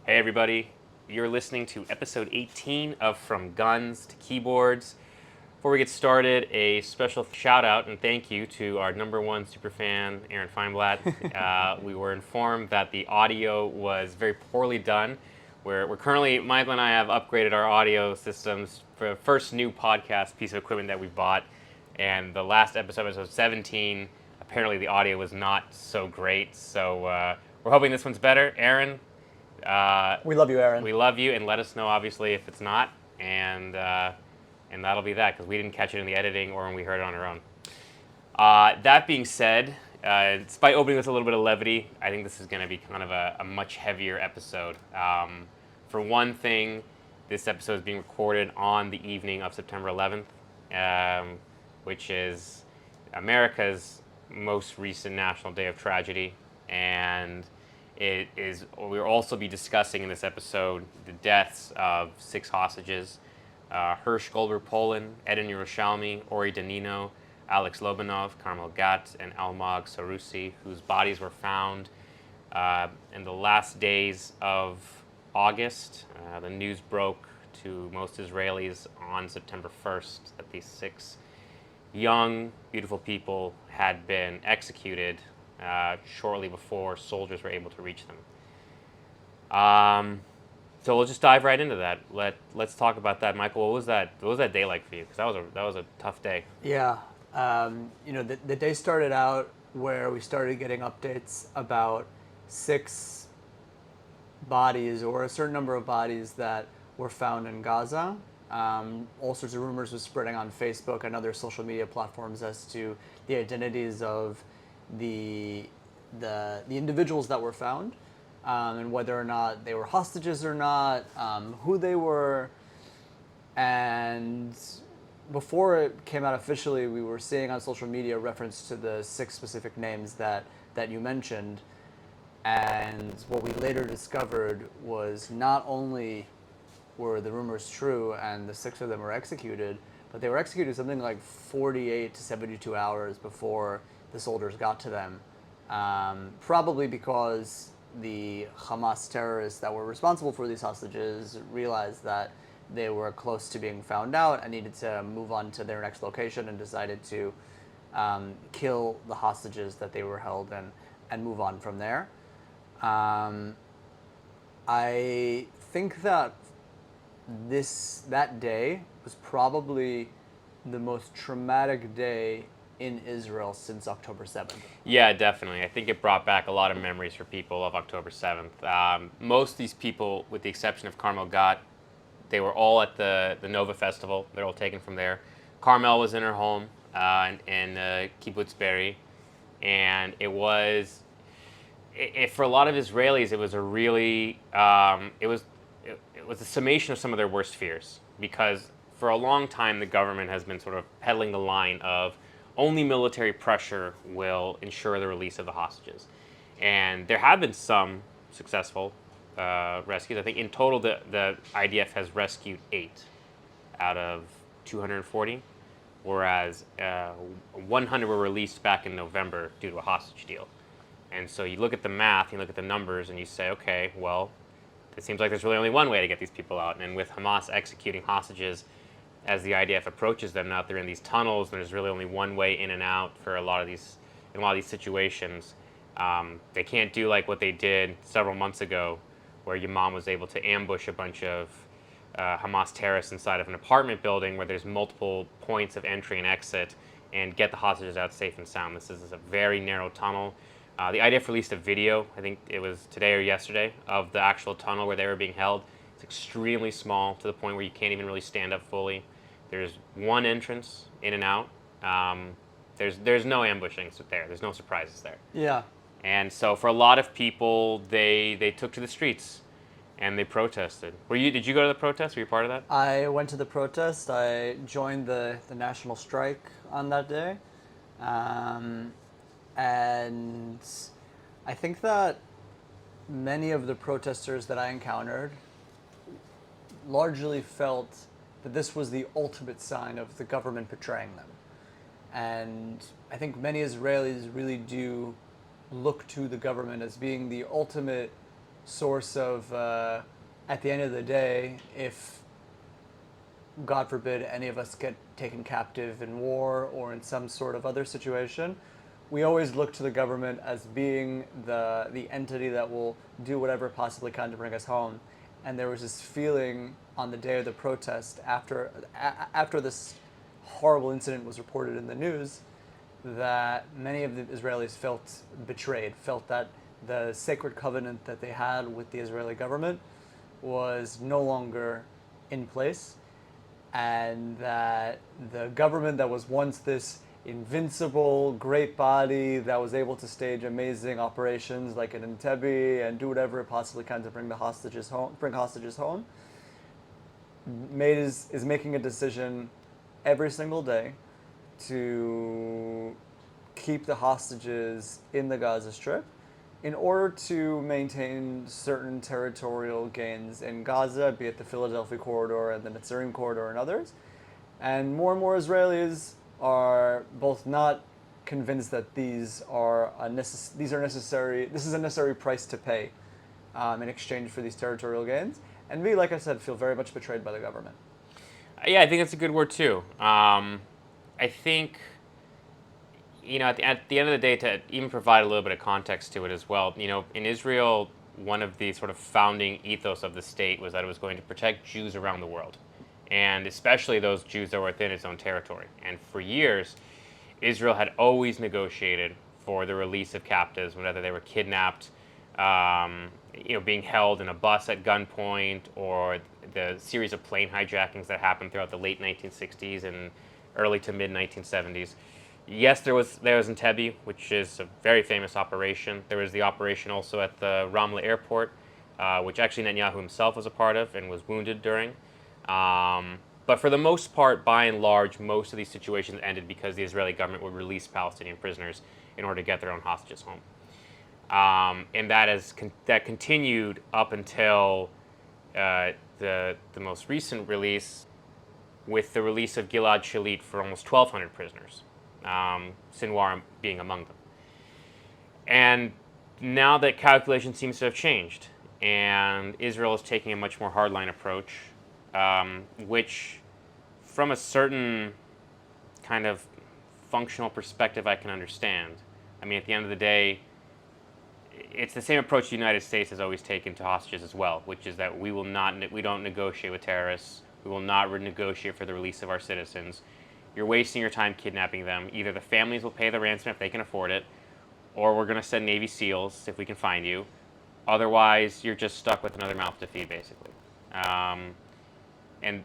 Hey everybody, you're listening to episode 18 of From Guns to Keyboards. Before we get started, a special shout out and thank you to our number one superfan, Aaron Feinblatt. We were informed that the audio was very poorly done. We're currently, Michael and I have upgraded our audio systems for the first new podcast piece of equipment that we bought. And the last episode 17, apparently the audio was not so great. So we're hoping this one's better. Aaron, We love you, Aaron. we love you, and let us know, obviously, if it's not, and that'll be that, because we didn't catch it in the editing or when we heard it on our own. That being said, despite opening with a little bit of levity, I think this is going to be kind of a much heavier episode. For one thing, this episode is being recorded on the evening of September 11th, which is America's most recent National Day of Tragedy, and we'll also be discussing in this episode the deaths of 6 hostages: Hirsch Goldberg Poland, Edin Yerushalmi, Ori Danino, Alex Lobanov, Carmel Gat, and Almog Sarusi, whose bodies were found in the last days of August. The news broke to most Israelis on September 1st that these 6 young, beautiful people had been executed shortly before soldiers were able to reach them. So we'll just dive right into that. Let's talk about that, Michael. What was that day like for you? Because that was a tough day. Yeah, the day started out where we started getting updates about 6 bodies or a certain number of bodies that were found in Gaza. All sorts of rumors were spreading on Facebook and other social media platforms as to the identities of the individuals that were found, and whether or not they were hostages or not, who they were. And before it came out officially, we were seeing on social media reference to the 6 specific names that you mentioned. And what we later discovered was not only were the rumors true and the 6 of them were executed, but they were executed something like 48 to 72 hours before the soldiers got to them. Probably because the Hamas terrorists that were responsible for these hostages realized that they were close to being found out and needed to move on to their next location, and decided to kill the hostages that they were held and move on from there. I think that that day was probably the most traumatic day in Israel since October 7th. Yeah, definitely. I think it brought back a lot of memories for people of October 7th. Most of these people, with the exception of Carmel Gat, they were all at the Nova Festival. They're all taken from there. Carmel was in her home in Kibbutz Be'eri, and for a lot of Israelis, it was a really it was a summation of some of their worst fears, because for a long time the government has been sort of peddling the line of only military pressure will ensure the release of the hostages, and there have been some successful rescues. I think in total the IDF has rescued 8 out of 240, whereas 100 were released back in November due to a hostage deal. And so you look at the math, you look at the numbers, and you say, okay, well, it seems like there's really only one way to get these people out. And with Hamas executing hostages as the IDF approaches them, now they're in these tunnels, and there's really only one way in and out for in a lot of these situations. They can't do like what they did several months ago, where Yamam was able to ambush a bunch of Hamas terrorists inside of an apartment building where there's multiple points of entry and exit, and get the hostages out safe and sound. This is a very narrow tunnel. The IDF released a video, I think it was today or yesterday, of the actual tunnel where they were being held. It's extremely small, to the point where you can't even really stand up fully. There's one entrance in and out. There's no ambushing there. There's no surprises there. Yeah. And so for a lot of people, they took to the streets and they protested. Did you go to the protest? Were you part of that? I went to the protest. I joined the national strike on that day. And I think that many of the protesters that I encountered largely felt that this was the ultimate sign of the government betraying them. And I think many Israelis really do look to the government as being the ultimate source of, at the end of the day, if God forbid any of us get taken captive in war or in some sort of other situation, we always look to the government as being the entity that will do whatever it possibly can to bring us home. And there was this feeling on the day of the protest after this horrible incident was reported in the news that many of the Israelis felt betrayed, felt that the sacred covenant that they had with the Israeli government was no longer in place, and that the government that was once this invincible, great body that was able to stage amazing operations like in Entebbe and do whatever it possibly can to bring hostages home, is making a decision every single day to keep the hostages in the Gaza Strip in order to maintain certain territorial gains in Gaza, be it the Philadelphia corridor and the Netzarim corridor and others. And more Israelis are both not convinced that these are necessary. This is a necessary price to pay in exchange for these territorial gains. And we, like I said, feel very much betrayed by the government. Yeah, I think that's a good word too. I think, at the end of the day, to even provide a little bit of context to it as well, in Israel, one of the sort of founding ethos of the state was that it was going to protect Jews around the world, and especially those Jews that were within its own territory. And for years, Israel had always negotiated for the release of captives, whether they were kidnapped, being held in a bus at gunpoint, or the series of plane hijackings that happened throughout the late 1960s and early to mid 1970s. Yes, there was Entebbe, which is a very famous operation. There was the operation also at the Ramla airport, which actually Netanyahu himself was a part of and was wounded during. But for the most part, by and large, most of these situations ended because the Israeli government would release Palestinian prisoners in order to get their own hostages home. And that continued up until the most recent release, with the release of Gilad Shalit for almost 1,200 prisoners, Sinwar being among them. And now that calculation seems to have changed, and Israel is taking a much more hardline approach, which, from a certain kind of functional perspective, I can understand. I mean, at the end of the day, it's the same approach the United States has always taken to hostages as well, which is that we don't negotiate with terrorists. We will not negotiate for the release of our citizens. You're wasting your time kidnapping them. Either the families will pay the ransom if they can afford it, or we're going to send Navy SEALs if we can find you. Otherwise, you're just stuck with another mouth to feed, basically. And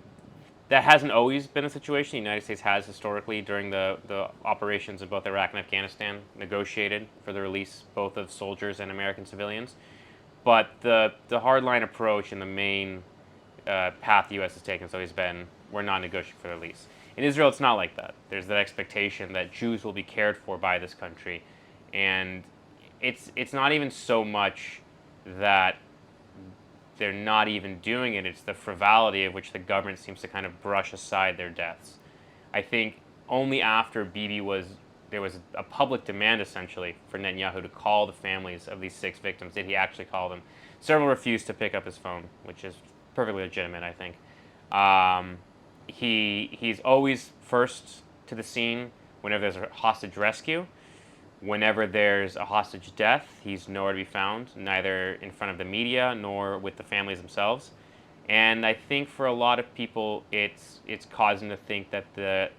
that hasn't always been the situation. The United States has historically, during the operations in both Iraq and Afghanistan, negotiated for the release both of soldiers and American civilians. But the hardline approach and the main path the U.S. has taken has always been, we're not negotiating for the release. In Israel, it's not like that. There's that expectation that Jews will be cared for by this country. And it's not even so much that they're not even doing it. It's the frivolity of which the government seems to kind of brush aside their deaths. I think only after there was a public demand, essentially, for Netanyahu to call the families of these 6 victims did he actually call them. Several refused to pick up his phone, which is perfectly legitimate, I think. He's always first to the scene whenever there's a hostage rescue. Whenever there's a hostage death, he's nowhere to be found, neither in front of the media nor with the families themselves. And I think for a lot of people, it's causing to think that the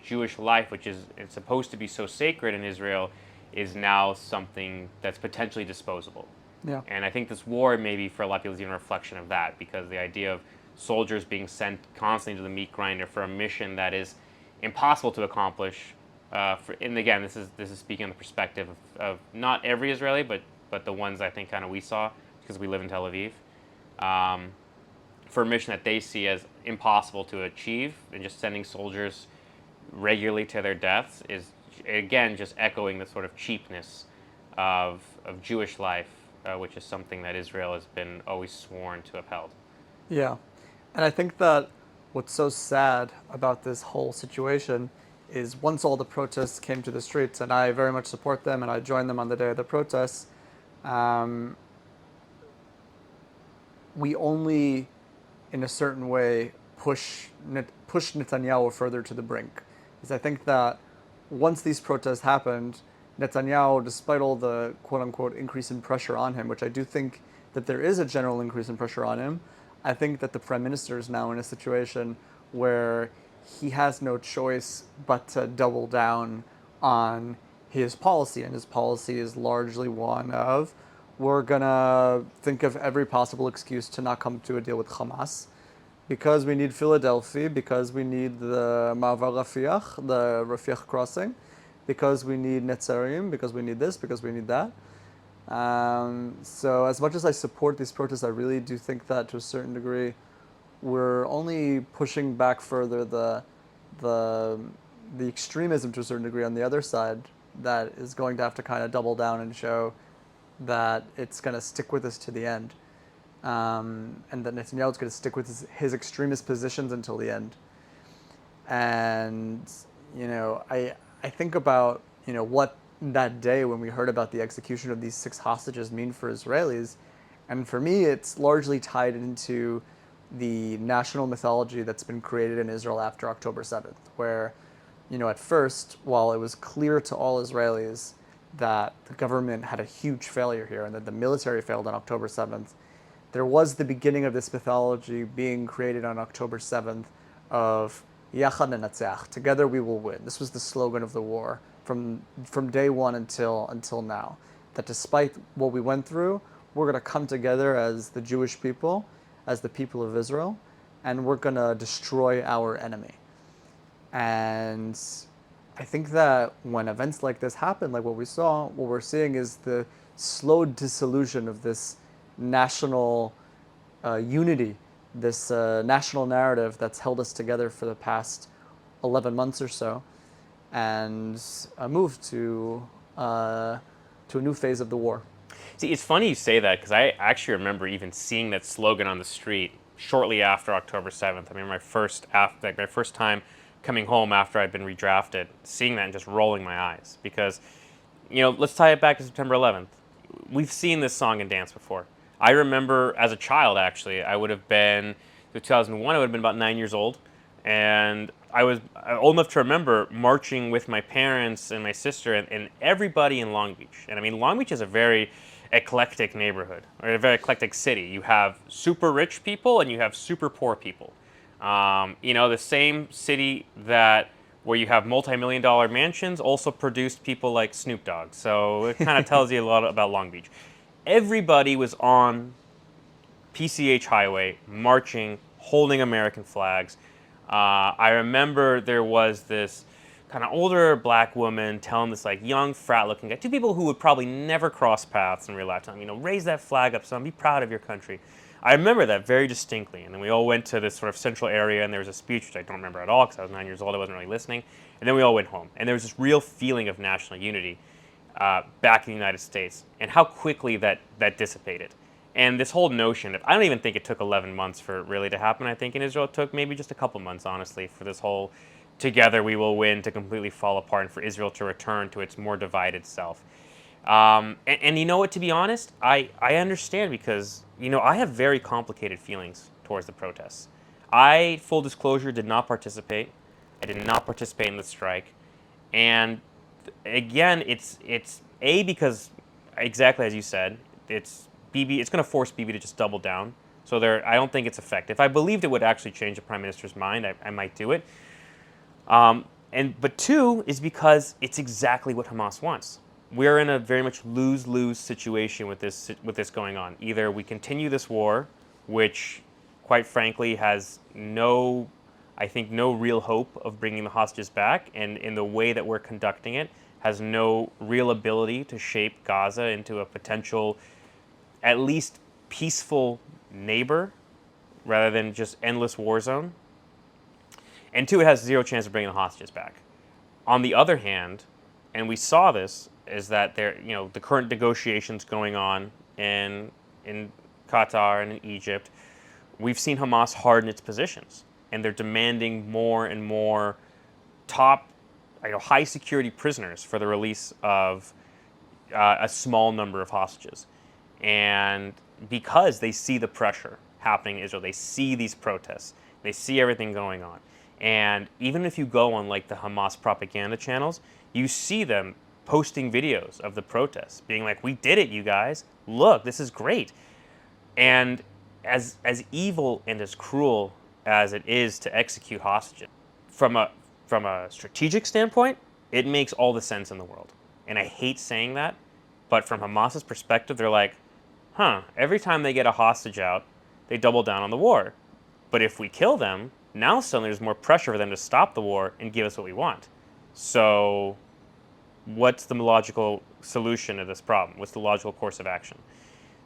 Jewish life, which is it's supposed to be so sacred in Israel, is now something that's potentially disposable. Yeah. And I think this war, maybe for a lot of people, is even a reflection of that, because the idea of soldiers being sent constantly to the meat grinder for a mission that is impossible to accomplish. And again, this is speaking on the perspective of not every Israeli, but the ones I think kind of we saw, because we live in Tel Aviv, for a mission that they see as impossible to achieve, and just sending soldiers regularly to their deaths is, again, just echoing the sort of cheapness of Jewish life, which is something that Israel has been always sworn to upheld. Yeah. And I think that what's so sad about this whole situation is once all the protests came to the streets, and I very much support them, and I joined them on the day of the protests, we only, in a certain way, push Netanyahu further to the brink. Because I think that once these protests happened, Netanyahu, despite all the quote unquote increase in pressure on him, which I do think that there is a general increase in pressure on him, I think that the prime minister is now in a situation where he has no choice but to double down on his policy, and his policy is largely one of we're gonna think of every possible excuse to not come to a deal with Hamas because we need Philadelphia, because we need the Ma'avar Rafiach, the Rafiach crossing, because we need Netzarim, because we need this, because we need that. So as much as I support these protests, I really do think that to a certain degree, we're only pushing back further the the extremism to a certain degree on the other side that is going to have to kind of double down and show that it's going to stick with us to the end, and that Netanyahu is going to stick with his extremist positions until the end. And I think about what that day when we heard about the execution of these 6 hostages mean for Israelis, and for me, it's largely tied into the national mythology that's been created in Israel after October 7th, where, at first, while it was clear to all Israelis that the government had a huge failure here and that the military failed on October 7th, there was the beginning of this mythology being created on October 7th of Yachad Nenatzeach, together we will win. This was the slogan of the war from day one until now. That despite what we went through, we're going to come together as the Jewish people, as the people of Israel, and we're going to destroy our enemy. And I think that when events like this happen, like what we're seeing is the slow dissolution of this national unity, this national narrative that's held us together for the past 11 months or so, and a move to a new phase of the war. See, it's funny you say that because I actually remember even seeing that slogan on the street shortly after October 7th. I mean, my first time coming home after I'd been redrafted, seeing that and just rolling my eyes because, let's tie it back to September 11th. We've seen this song and dance before. I remember as a child, actually, I would have been, in 2001, I would have been about 9 years old. And I was old enough to remember marching with my parents and my sister and everybody in Long Beach. And I mean, Long Beach is a very eclectic neighborhood, or a very eclectic city. You have super rich people and you have super poor people. The same city where you have multi-million-dollar mansions also produced people like Snoop Dogg. So it kind of tells you a lot about Long Beach. Everybody was on PCH Highway marching, holding American flags. I remember there was this kind of older black woman telling this like young frat-looking guy, two people who would probably never cross paths in real lifetime, raise that flag up, son, be proud of your country. I remember that very distinctly. And then we all went to this sort of central area, and there was a speech, which I don't remember at all because I was 9 years old, I wasn't really listening. And then we all went home. And there was this real feeling of national unity back in the United States, and how quickly that dissipated. And this whole notion of, I don't even think it took 11 months for it really to happen. I think in Israel it took maybe just a couple months, honestly, for this whole together we will win to completely fall apart and for Israel to return to its more divided self. And you know what, to be honest, I understand because, I have very complicated feelings towards the protests. I, full disclosure, did not participate. I did not participate in the strike. And again, it's because, exactly as you said, it's going to force Bibi to just double down. So I don't think it's effective. If I believed it would actually change the prime minister's mind, I might do it. But two is because it's exactly what Hamas wants. We're in a very much lose-lose situation with this going on. Either we continue this war, which, quite frankly, has no real hope of bringing the hostages back, and in the way that we're conducting it, has no real ability to shape Gaza into a potential, at least peaceful neighbor, rather than just endless war zone. And two, it has zero chance of bringing the hostages back. On the other hand, and we saw this, is that the current negotiations going on in Qatar and in Egypt, we've seen Hamas harden its positions, and they're demanding more and more top, high security prisoners for the release of a small number of hostages. And because they see the pressure happening in Israel. They see these protests. They see everything going on. And even if you go on like the Hamas propaganda channels, you see them posting videos of the protests, being like, "We did it, you guys. Look, this is great." And as evil and as cruel as it is to execute hostages, from a strategic standpoint, it makes all the sense in the world. And I hate saying that, but from Hamas's perspective, they're like, every time they get a hostage out, they double down on the war. But if we kill them, now suddenly there's more pressure for them to stop the war and give us what we want. So what's the logical solution to this problem? What's the logical course of action?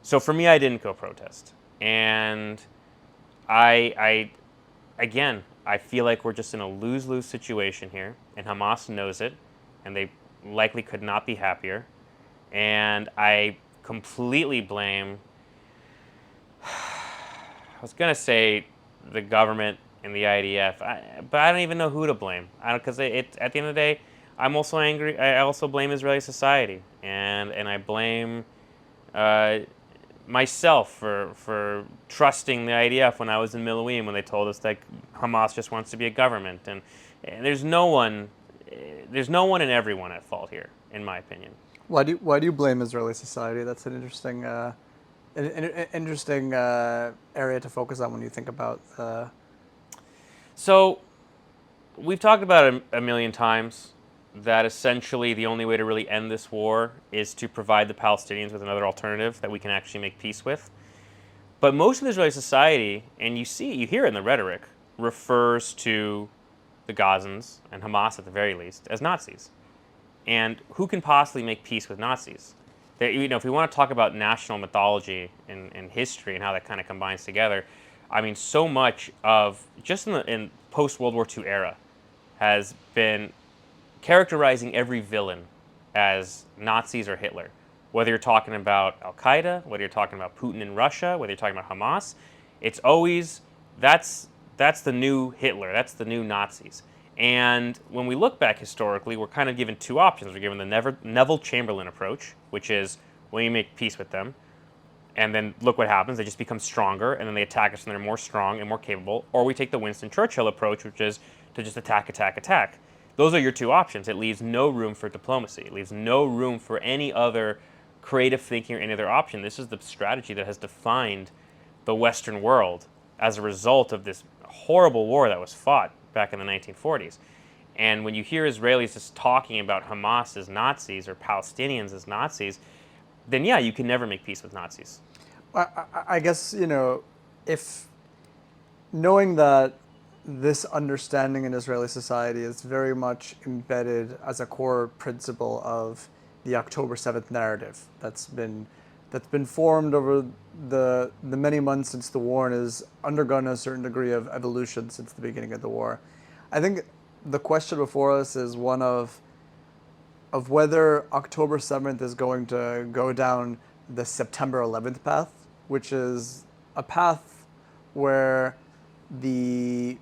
So for me, I didn't go protest. And again, I feel like we're just in a lose-lose situation here, and Hamas knows it, and they likely could not be happier. And I completely blame, I was going to say the government and the IDF, but I don't even know who to blame. Because at the end of the day, I'm also angry. I also blame Israeli society, and I blame myself for trusting the IDF when I was in Milouim when they told us that Hamas just wants to be a government, and there's no one and everyone at fault here, in my opinion. Why do you blame Israeli society? That's an interesting area to focus on when you think about. So we've talked about it a million times that essentially the only way to really end this war is to provide the Palestinians with another alternative that we can actually make peace with. But most of Israeli society, and you hear it in the rhetoric, refers to the Gazans and Hamas at the very least as Nazis. And who can possibly make peace with Nazis? If we want to talk about national mythology and history and how that kind of combines together, I mean, so much of just in post-World War II era has been characterizing every villain as Nazis or Hitler. Whether you're talking about Al-Qaeda, whether you're talking about Putin in Russia, whether you're talking about Hamas, it's always, that's the new Hitler, that's the new Nazis. And when we look back historically, we're kind of given two options. We're given the Neville Chamberlain approach, which is when you make peace with them, and then look what happens. They just become stronger, and then they attack us, and they're more strong and more capable. Or we take the Winston Churchill approach, which is to just attack, attack, attack. Those are your two options. It leaves no room for diplomacy. It leaves no room for any other creative thinking or any other option. This is the strategy that has defined the Western world as a result of this horrible war that was fought back in the 1940s. And when you hear Israelis just talking about Hamas as Nazis or Palestinians as Nazis, then yeah, you can never make peace with Nazis. I guess, if knowing that this understanding in Israeli society is very much embedded as a core principle of the October 7th narrative that's been formed over the many months since the war and has undergone a certain degree of evolution since the beginning of the war. I think the question before us is one of whether October 7th is going to go down the September 11th path, which is a path where the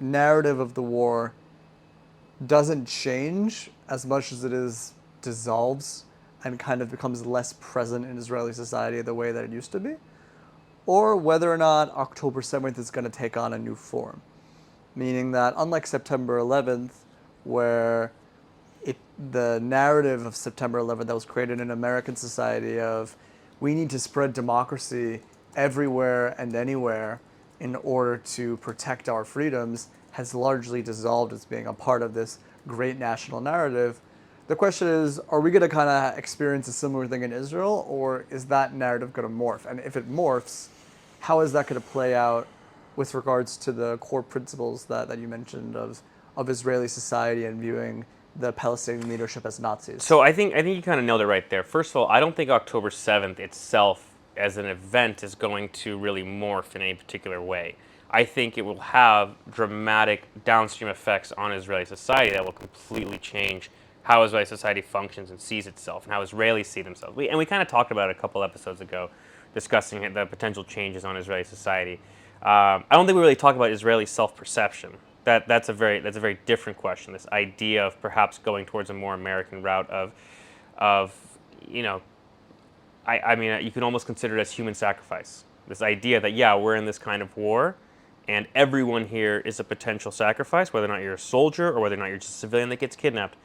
narrative of the war doesn't change as much as it is dissolves and kind of becomes less present in Israeli society the way that it used to be, or whether or not October 7th is going to take on a new form. Meaning that unlike September 11th, where the narrative of September 11th that was created in American society of we need to spread democracy everywhere and anywhere in order to protect our freedoms has largely dissolved as being a part of this great national narrative. The question is, are we going to kind of experience a similar thing in Israel, or is that narrative going to morph? And if it morphs, how is that going to play out with regards to the core principles that you mentioned of Israeli society and viewing the Palestinian leadership as Nazis? So I think you kind of nailed it right there. First of all, I don't think October 7th itself as an event is going to really morph in any particular way. I think it will have dramatic downstream effects on Israeli society that will completely change how Israeli society functions and sees itself and how Israelis see themselves. We kind of talked about it a couple episodes ago, discussing the potential changes on Israeli society. I don't think we really talk about Israeli self-perception. That's a very different question. This idea of perhaps going towards a more American route of I mean, you can almost consider it as human sacrifice. This idea that, yeah, we're in this kind of war, and everyone here is a potential sacrifice, whether or not you're a soldier or whether or not you're just a civilian that gets kidnapped.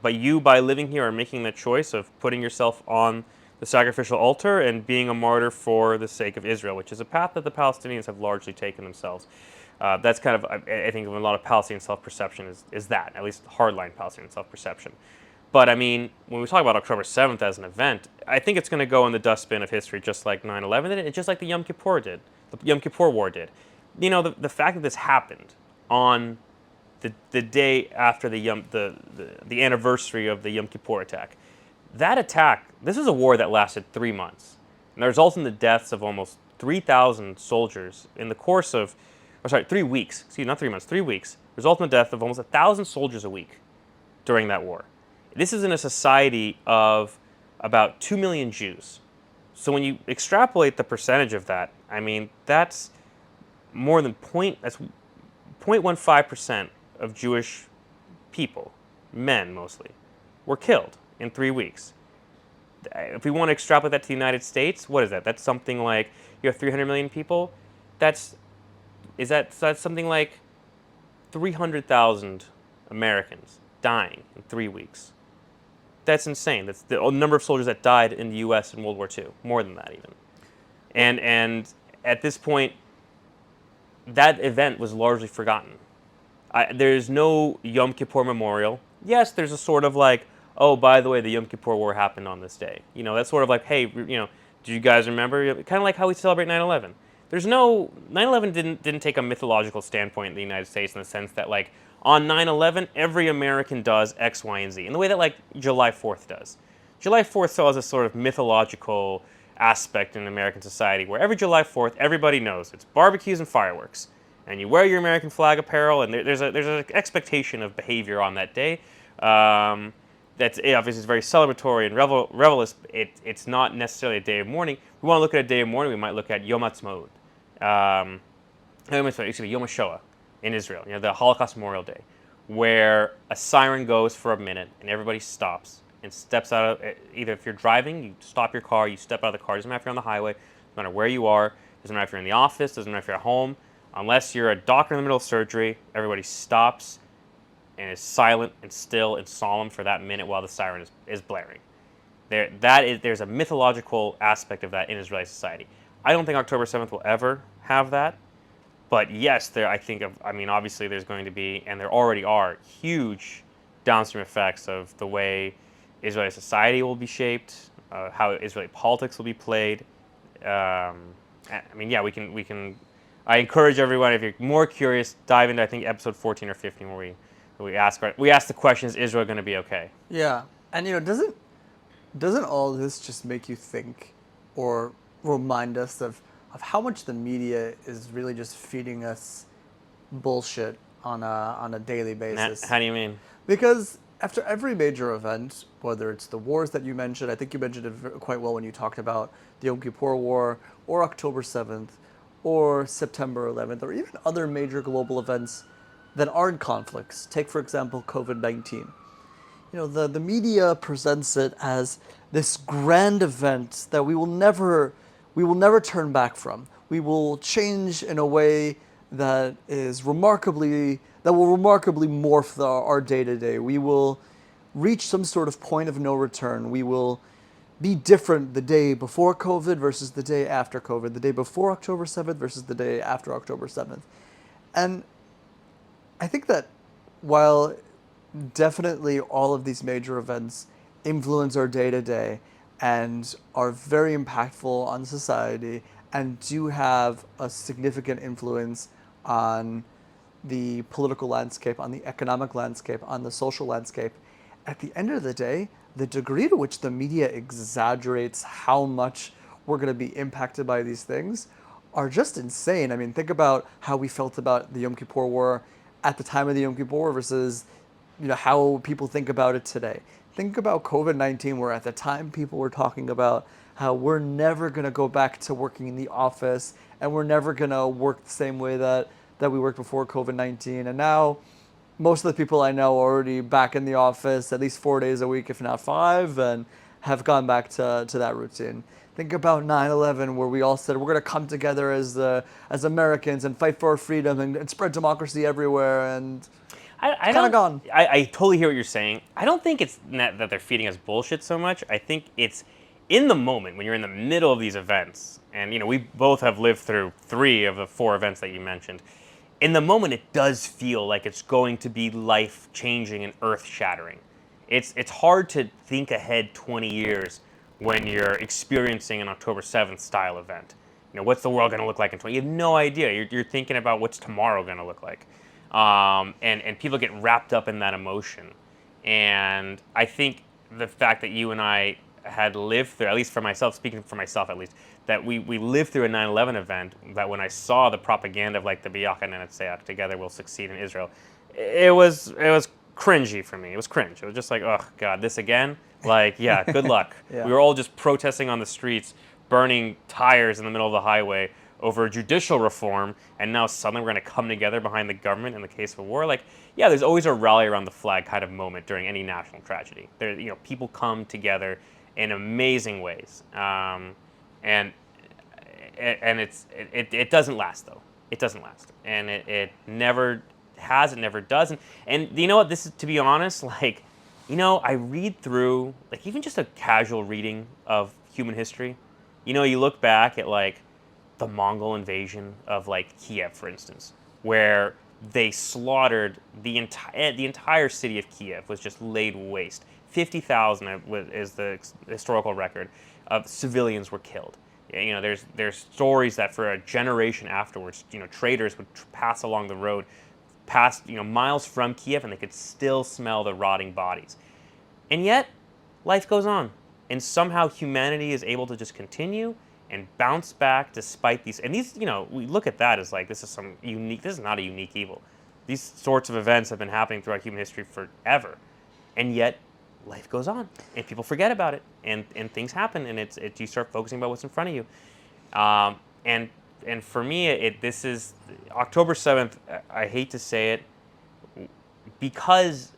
But you, by living here, are making the choice of putting yourself on the sacrificial altar and being a martyr for the sake of Israel, which is a path that the Palestinians have largely taken themselves. That's kind of, I think, of a lot of Palestinian self-perception is that, at least hardline Palestinian self-perception. But I mean, when we talk about October 7th as an event, I think it's going to go in the dustbin of history just like 9/11 did, and just like the Yom Kippur did, the Yom Kippur War did. The fact that this happened on the day after the anniversary of the Yom Kippur attack, that attack, this is a war that lasted 3 months, and the result in the deaths of almost 3,000 soldiers in the course of, 3 weeks. Excuse me, not 3 months, 3 weeks. Result in the death of almost 1,000 soldiers a week during that war. This is in a society of about 2 million Jews. So when you extrapolate the percentage of that, I mean, that's more than 0.15% of Jewish people, men mostly, were killed in 3 weeks. If we want to extrapolate that to the United States, what is that? That's something like, you have 300 million people. That's something like 300,000 Americans dying in 3 weeks. That's insane. That's the number of soldiers that died in the U.S. in World War II. More than that, even. And at this point, that event was largely forgotten. There's no Yom Kippur memorial. Yes, there's a sort of like, oh, by the way, the Yom Kippur War happened on this day. That's sort of like, hey, do you guys remember? Kind of like how we celebrate 9/11. There's no 9/11 didn't take a mythological standpoint in the United States in the sense that like on 9/11 every American does X, Y, and Z in the way that like July 4th does. July 4th still has a sort of mythological aspect in American society where every July 4th everybody knows it's barbecues and fireworks, and you wear your American flag apparel, and there's an expectation of behavior on that day. That's obviously it's very celebratory and revelous. It's not necessarily a day of mourning. If we want to look at a day of mourning, we might look at Yom Ha'atzmaut. Yom HaShoah in Israel, the Holocaust Memorial Day, where a siren goes for a minute and everybody stops and steps out of, either if you're driving, you stop your car, you step out of the car, doesn't matter if you're on the highway, doesn't matter where you are, doesn't matter if you're in the office, doesn't matter if you're at home, unless you're a doctor in the middle of surgery, everybody stops and is silent and still and solemn for that minute while the siren is blaring. There's a mythological aspect of that in Israeli society. I don't think October 7th will ever have that, but yes, obviously there's going to be, and there already are, huge downstream effects of the way Israeli society will be shaped, how Israeli politics will be played. We can. I encourage everyone, if you're more curious, dive into, I think, episode 14 or 15, where we ask the question: is Israel going to be okay? Yeah, and doesn't all this just make you think, or remind us of how much the media is really just feeding us bullshit on a daily basis? How do you mean? Because after every major event, whether it's the wars that you mentioned, I think you mentioned it quite well when you talked about the Yom Kippur War, or October 7th, or September 11th, or even other major global events that aren't conflicts. Take, for example, COVID-19. The media presents it as this grand event that we will never turn back from. We will change in a way that will remarkably morph our day-to-day. We will reach some sort of point of no return. We will be different the day before COVID versus the day after COVID, the day before October 7th versus the day after October 7th. And I think that while definitely all of these major events influence our day-to-day and are very impactful on society and do have a significant influence on the political landscape, on the economic landscape, on the social landscape, at the end of the day, the degree to which the media exaggerates how much we're going to be impacted by these things are just insane. I mean, think about how we felt about the Yom Kippur War at the time of the Yom Kippur War versus how people think about it today. Think about COVID-19, where at the time people were talking about how we're never going to go back to working in the office and we're never going to work the same way that we worked before COVID-19. And now most of the people I know are already back in the office at least 4 days a week, if not 5. And have gone back to that routine. Think about 9/11, where we all said we're going to come together as Americans and fight for our freedom and spread democracy everywhere, and I it's kind of don't. gone. I totally hear what you're saying. I don't think it's that they're feeding us bullshit so much. I think it's in the moment when you're in the middle of these events, and we both have lived through 3 of the 4 events that you mentioned. In the moment, it does feel like it's going to be life changing and earth shattering. It's hard to think ahead 20 years when you're experiencing an October 7th style event. What's the world going to look like in 20? You have no idea. You're thinking about what's tomorrow going to look like. And people get wrapped up in that emotion. And I think the fact that you and I had lived through, at least for myself, speaking for myself at least, that we lived through a 9/11 event, that when I saw the propaganda of like the Biyaka Nenetzeach, together we'll succeed in Israel, it was cringy for me. It was cringe. It was just like, oh God, this again? Like, yeah, good luck. We Yeah. were all just protesting on the streets, burning tires in the middle of the highway over judicial reform, and now suddenly we're going to come together behind the government in the case of a war. Like, yeah, there's always a rally around the flag kind of moment during any national tragedy. People come together in amazing ways, and it doesn't last though. It doesn't last, and it never has. It never does. And you know what? This is, to be honest, like, I read through, like, even just a casual reading of human history. You look back at like the Mongol invasion of like Kiev, for instance, where they slaughtered the entire city of Kiev was just laid waste. 50,000 is the historical record of civilians were killed. There's stories that for a generation afterwards, traders would pass along the road, past miles from Kiev, and they could still smell the rotting bodies. And yet, life goes on, and somehow humanity is able to just continue and bounce back despite these. And these, we look at that as like this is not a unique evil. These sorts of events have been happening throughout human history forever, and yet life goes on, and people forget about it, and things happen, and you start focusing about what's in front of you. And for me, this is October 7th. I hate to say it, because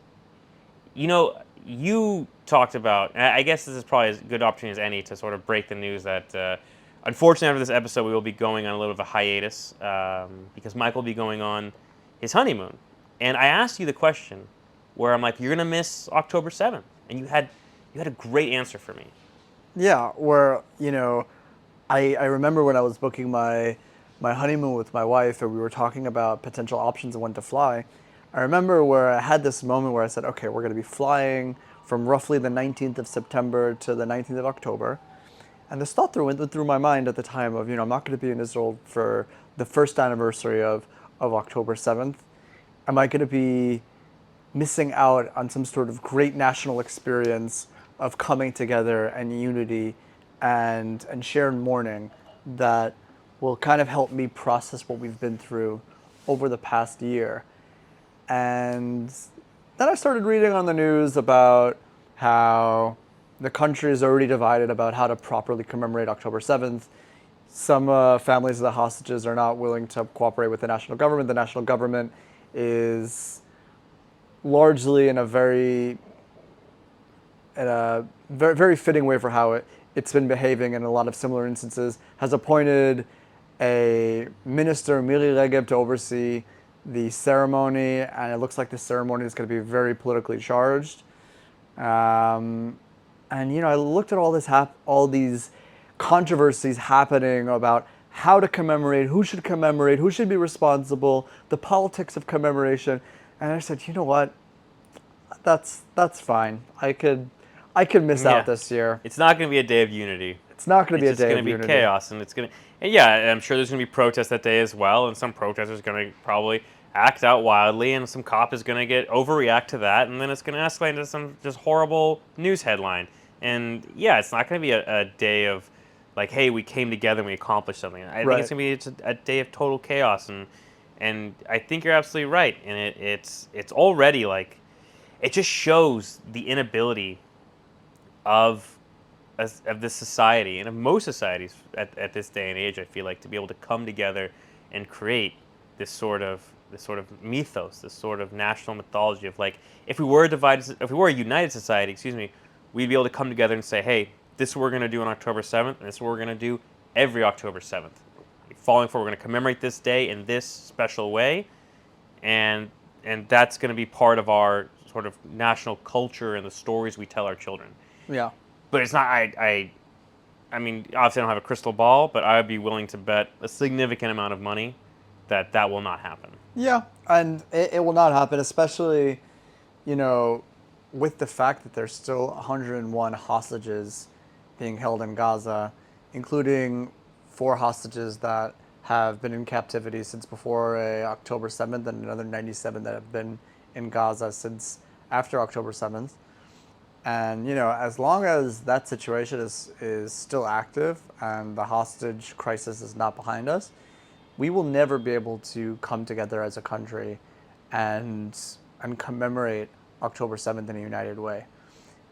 you talked about, and I guess this is probably as good opportunity as any to sort of break the news that unfortunately after this episode we will be going on a little bit of a hiatus, because Michael will be going on his honeymoon. And I asked you the question where I'm like, you're gonna miss October 7th, and you had a great answer for me. Yeah, where I remember when I was booking my honeymoon with my wife, and we were talking about potential options of when to fly. I remember where I had this moment where I said, okay, we're going to be flying from roughly the 19th of September to the 19th of October. And this thought went through my mind at the time of, I'm not going to be in Israel for the first anniversary of October 7th. Am I going to be missing out on some sort of great national experience of coming together and unity and shared mourning that will kind of help me process what we've been through over the past year? And then I started reading on the news about how the country is already divided about how to properly commemorate October 7th. Some families of the hostages are not willing to cooperate with the national government. The national government is largely in a very very fitting way for how it's been behaving in a lot of similar instances, has appointed a minister, Miri Regev, to oversee the ceremony, and it looks like the ceremony is going to be very politically charged. And I looked at all these controversies happening about how to commemorate, who should be responsible, the politics of commemoration, and I said, you know what, that's fine. I could miss out this year. It's not going to be a day of unity. It's not going to be a day of unity. It's going to be chaos, and yeah, I'm sure there's going to be protests that day as well, and some protesters are going to probably act out wildly, and some cop is going to overreact to that, and then it's going to escalate into some just horrible news headline. And yeah, it's not going to be a day of like, hey, we came together and we accomplished something. I think it's going to be a day of total chaos, and I think you're absolutely right. And it's already like, it just shows the inability of this society, and of most societies at this day and age, I feel like, to be able to come together and create this sort of mythos, this sort of national mythology of like, if we were a united society, we'd be able to come together and say, hey, this is what we're going to do on October 7th, and this is what we're going to do every October 7th. Following forward, we're going to commemorate this day in this special way, and that's going to be part of our sort of national culture and the stories we tell our children. Yeah. But it's not. I mean, obviously, I don't have a crystal ball, but I would be willing to bet a significant amount of money that that will not happen. Yeah, and it will not happen, especially, you know, with the fact that there's still 101 hostages being held in Gaza, including 4 hostages that have been in captivity since before October 7th, and another 97 that have been in Gaza since after October 7th. And you know, as long as that situation is still active and the hostage crisis is not behind us, we will never be able to come together as a country and commemorate October 7th in a united way.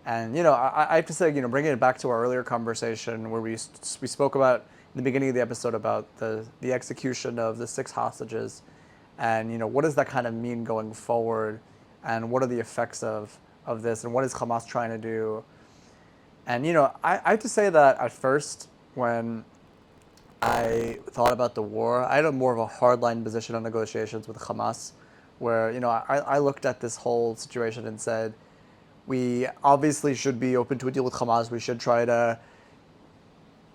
And you know, I have to say, you know, bringing it back to our earlier conversation where we spoke about in the beginning of the episode about the execution of the 6 hostages, and you know, what does that kind of mean going forward, and what are the effects of this, and what is Hamas trying to do? And you know, I have to say that at first, when I thought about the war, I had a more of a hardline position on negotiations with Hamas, where you know, I looked at this whole situation and said, we obviously should be open to a deal with Hamas. We should try to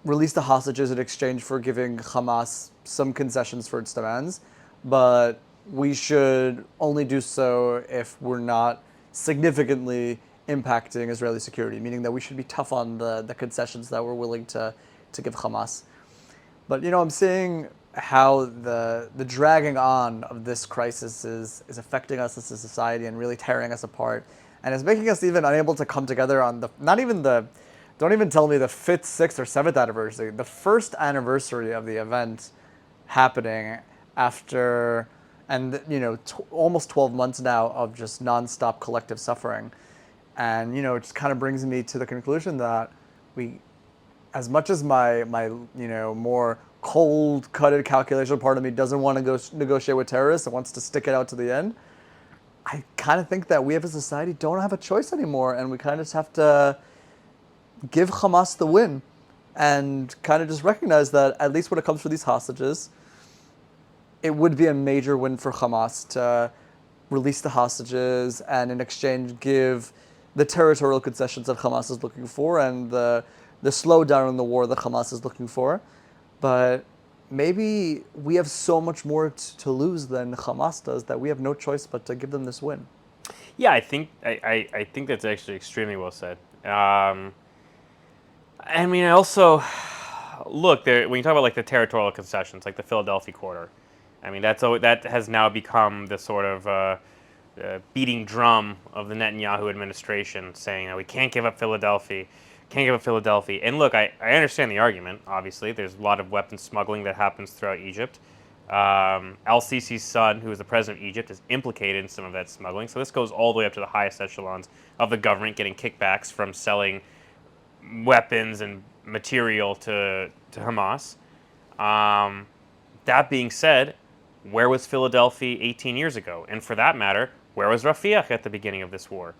release the hostages in exchange for giving Hamas some concessions for its demands, but we should only do so if we're not significantly impacting Israeli security, meaning that we should be tough on the concessions that we're willing to give Hamas. But you know, I'm seeing how the dragging on of this crisis is affecting us as a society and really tearing us apart, and it's making us even unable to come together on don't even tell me the 5th, 6th, or 7th anniversary, the first anniversary of the event happening after, and you know, almost 12 months now of just nonstop collective suffering. And you know, it just kind of brings me to the conclusion that we, as much as my you know, more cold-cutted calculation part of me doesn't want to go negotiate with terrorists and wants to stick it out to the end, I kind of think that we as a society don't have a choice anymore, and we kind of just have to give Hamas the win and kind of just recognize that, at least when it comes to these hostages, it would be a major win for Hamas to release the hostages and in exchange give the territorial concessions that Hamas is looking for and the slowdown in the war that Hamas is looking for. But maybe we have so much more to lose than Hamas does that we have no choice but to give them this win. Yeah, I think that's actually extremely well said. I mean, I also look there when you talk about like the territorial concessions, like the Philadelphia corridor. I mean, that has now become the sort of beating drum of the Netanyahu administration, saying that we can't give up Philadelphia, can't give up Philadelphia. And look, I understand the argument. Obviously, there's a lot of weapons smuggling that happens throughout Egypt. Al-Sisi's son, who is the president of Egypt, is implicated in some of that smuggling. So this goes all the way up to the highest echelons of the government, getting kickbacks from selling weapons and material to Hamas. That being said, where was Philadelphia 18 years ago? And for that matter, where was Rafiah at the beginning of this war?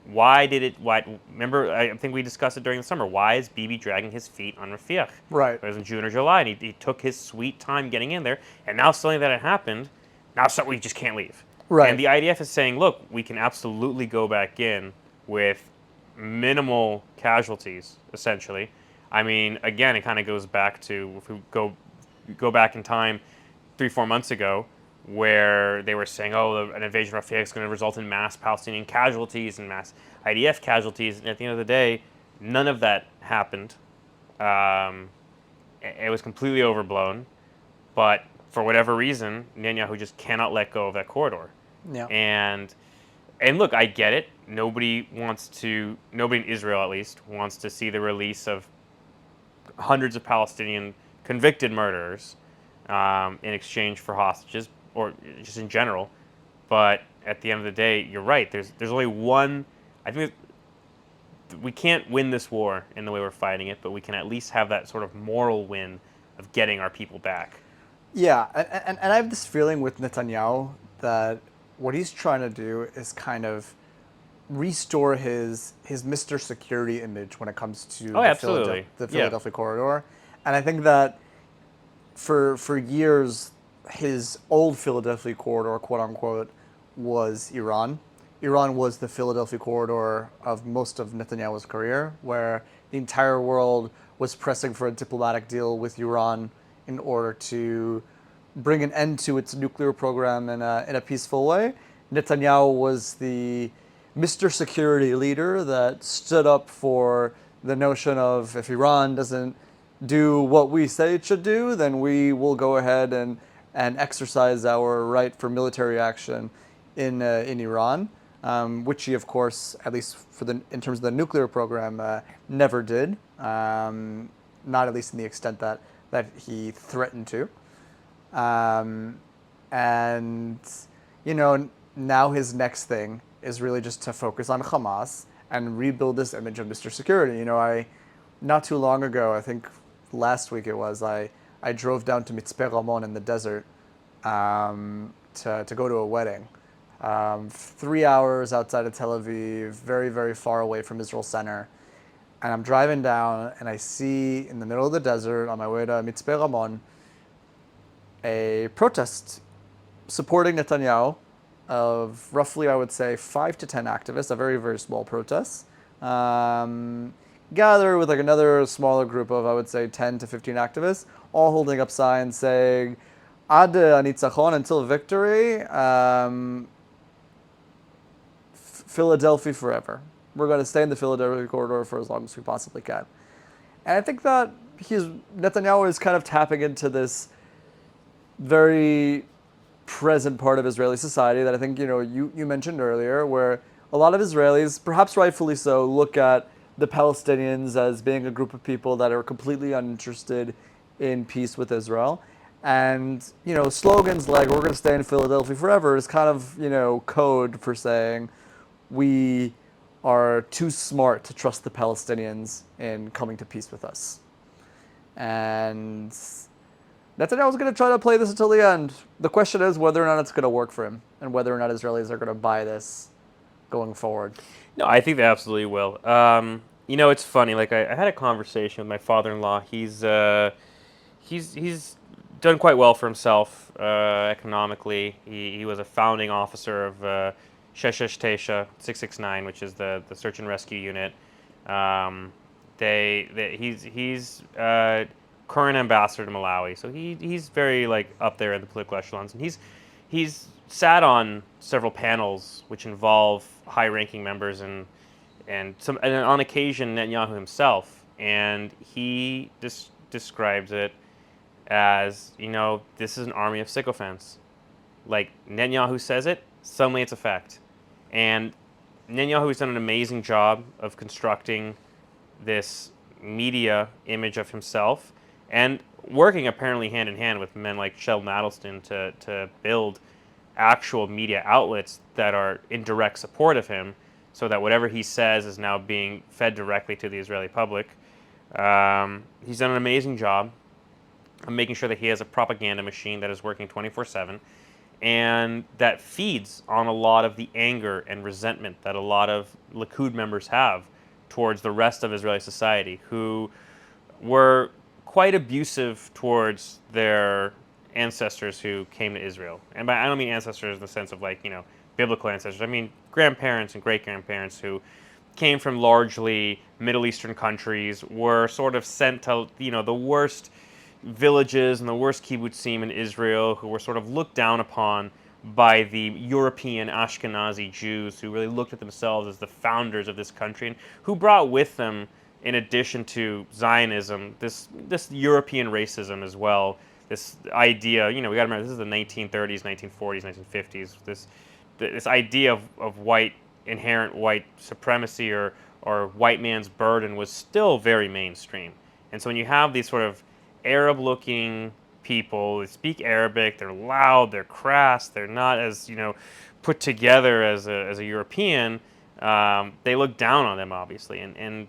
Remember, I think we discussed it during the summer. Why is Bibi dragging his feet on Rafiah? Right. It was in June or July, and he took his sweet time getting in there. And now suddenly that it happened, now suddenly we just can't leave. Right. And the IDF is saying, look, we can absolutely go back in with minimal casualties, essentially. I mean, again, it kind of goes back to, if we go back in time 3-4 months ago, where they were saying, oh, an invasion of Rafah is going to result in mass Palestinian casualties and mass IDF casualties. And at the end of the day, none of that happened. It was completely overblown. But for whatever reason, Netanyahu just cannot let go of that corridor. Yeah. And look, I get it. Nobody in Israel at least, wants to see the release of hundreds of Palestinian convicted murderers in exchange for hostages, or just in general. But at the end of the day, you're right. There's only one. I think we can't win this war in the way we're fighting it, but we can at least have that sort of moral win of getting our people back. Yeah, and I have this feeling with Netanyahu that what he's trying to do is kind of restore his Mr. Security image when it comes to Oh, absolutely. The Yeah. Philadelphia corridor, and I think that for years his old Philadelphia corridor, quote unquote, was Iran. Iran was the Philadelphia corridor of most of Netanyahu's career, where the entire world was pressing for a diplomatic deal with Iran in order to bring an end to its nuclear program in a peaceful way. Netanyahu was the Mr. Security leader that stood up for the notion of if Iran doesn't do what we say it should do, then we will go ahead and exercise our right for military action in Iran, which he, of course, at least in terms of the nuclear program, never did. Not at least in the extent that he threatened to. Um, and, you know, now his next thing is really just to focus on Hamas and rebuild this image of Mr. Security. You know, not too long ago, I think last week it was, I drove down to Mitzpe Ramon in the desert to go to a wedding. 3 hours outside of Tel Aviv, very, very far away from Israel Center. And I'm driving down and I see in the middle of the desert on my way to Mitzpe Ramon a protest supporting Netanyahu of roughly, I would say, 5 to 10 activists, a very, very small protest, gathered with like another smaller group of, I would say, 10 to 15 activists, all holding up signs saying, Ad Anitzachon, until victory, Philadelphia forever. We're going to stay in the Philadelphia corridor for as long as we possibly can. And I think that Netanyahu is kind of tapping into this very present part of Israeli society that I think you mentioned earlier, where a lot of Israelis, perhaps rightfully so, look at the Palestinians as being a group of people that are completely uninterested in peace with Israel. And slogans like "We're going to stay in Philadelphia forever" is kind of code for saying we are too smart to trust the Palestinians in coming to peace with us. And Netanyahu's going to try to play this until the end. The question is whether or not it's going to work for him, and whether or not Israelis are going to buy this going forward. No, I think they absolutely will. It's funny. Like I had a conversation with my father-in-law. He's done quite well for himself economically. He was a founding officer of 669, which is the search and rescue unit. He's current ambassador to Malawi, so he's very like up there in the political echelons, and he's sat on several panels which involve high-ranking members and on occasion Netanyahu himself, and he describes it as this is an army of sycophants. Like Netanyahu says it, suddenly it's a fact, and Netanyahu has done an amazing job of constructing this media image of himself, and working apparently hand in hand with men like Sheldon Adelson to build actual media outlets that are in direct support of him, so that whatever he says is now being fed directly to the Israeli public. He's done an amazing job of making sure that he has a propaganda machine that is working 24/7, and that feeds on a lot of the anger and resentment that a lot of Likud members have towards the rest of Israeli society, who were quite abusive towards their ancestors who came to Israel. And I don't mean ancestors in the sense of biblical ancestors. I mean grandparents and great-grandparents who came from largely Middle Eastern countries, were sort of sent to the worst villages and the worst kibbutzim in Israel, who were sort of looked down upon by the European Ashkenazi Jews, who really looked at themselves as the founders of this country, and who brought with them, in addition to Zionism, this European racism as well. This idea, we got to remember, this is the 1930s, 1940s, 1950s. This idea of inherent white supremacy or white man's burden was still very mainstream. And so when you have these sort of Arab-looking people, they speak Arabic, they're loud, they're crass, they're not as put together as a European. They look down on them, obviously, and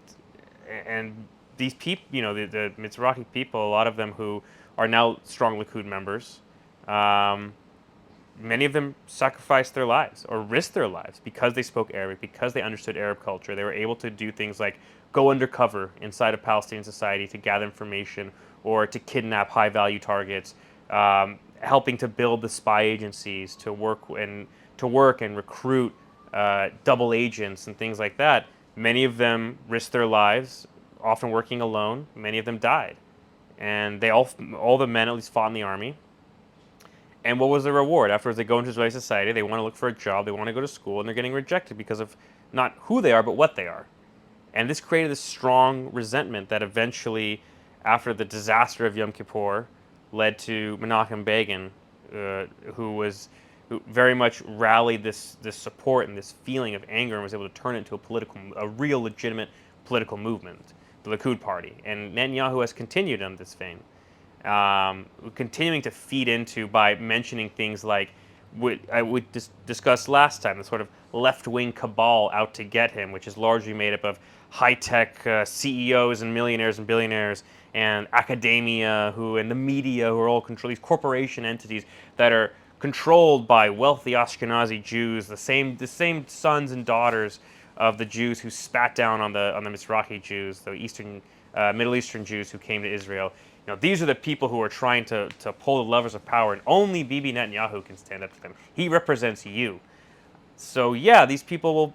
these people, the Mizrahi people, a lot of them who are now strong Likud members, many of them sacrificed their lives or risked their lives because they spoke Arabic, because they understood Arab culture. They were able to do things like go undercover inside of Palestinian society to gather information or to kidnap high-value targets, helping to build the spy agencies to work and recruit double agents and things like that. Many of them risked their lives, often working alone. Many of them died, and all the men at least fought in the army. And what was the reward? Afterwards, they go into Israeli society. They want to look for a job. They want to go to school, and they're getting rejected because of not who they are, but what they are. And this created this strong resentment that eventually, after the disaster of Yom Kippur, led to Menachem Begin, who very much rallied this support and this feeling of anger and was able to turn it into a real legitimate political movement, the Likud party. And Netanyahu has continued on this vein, continuing to feed into by mentioning things like what we discussed last time, the sort of left-wing cabal out to get him, which is largely made up of high-tech CEOs and millionaires and billionaires and academia and the media who are all these corporation entities that are controlled by wealthy Ashkenazi Jews, the same sons and daughters of the Jews who spat down on the Mizrahi Jews, the Middle Eastern Jews who came to Israel. These are the people who are trying to pull the levers of power, and only Bibi Netanyahu can stand up to them. He represents you. So yeah, these people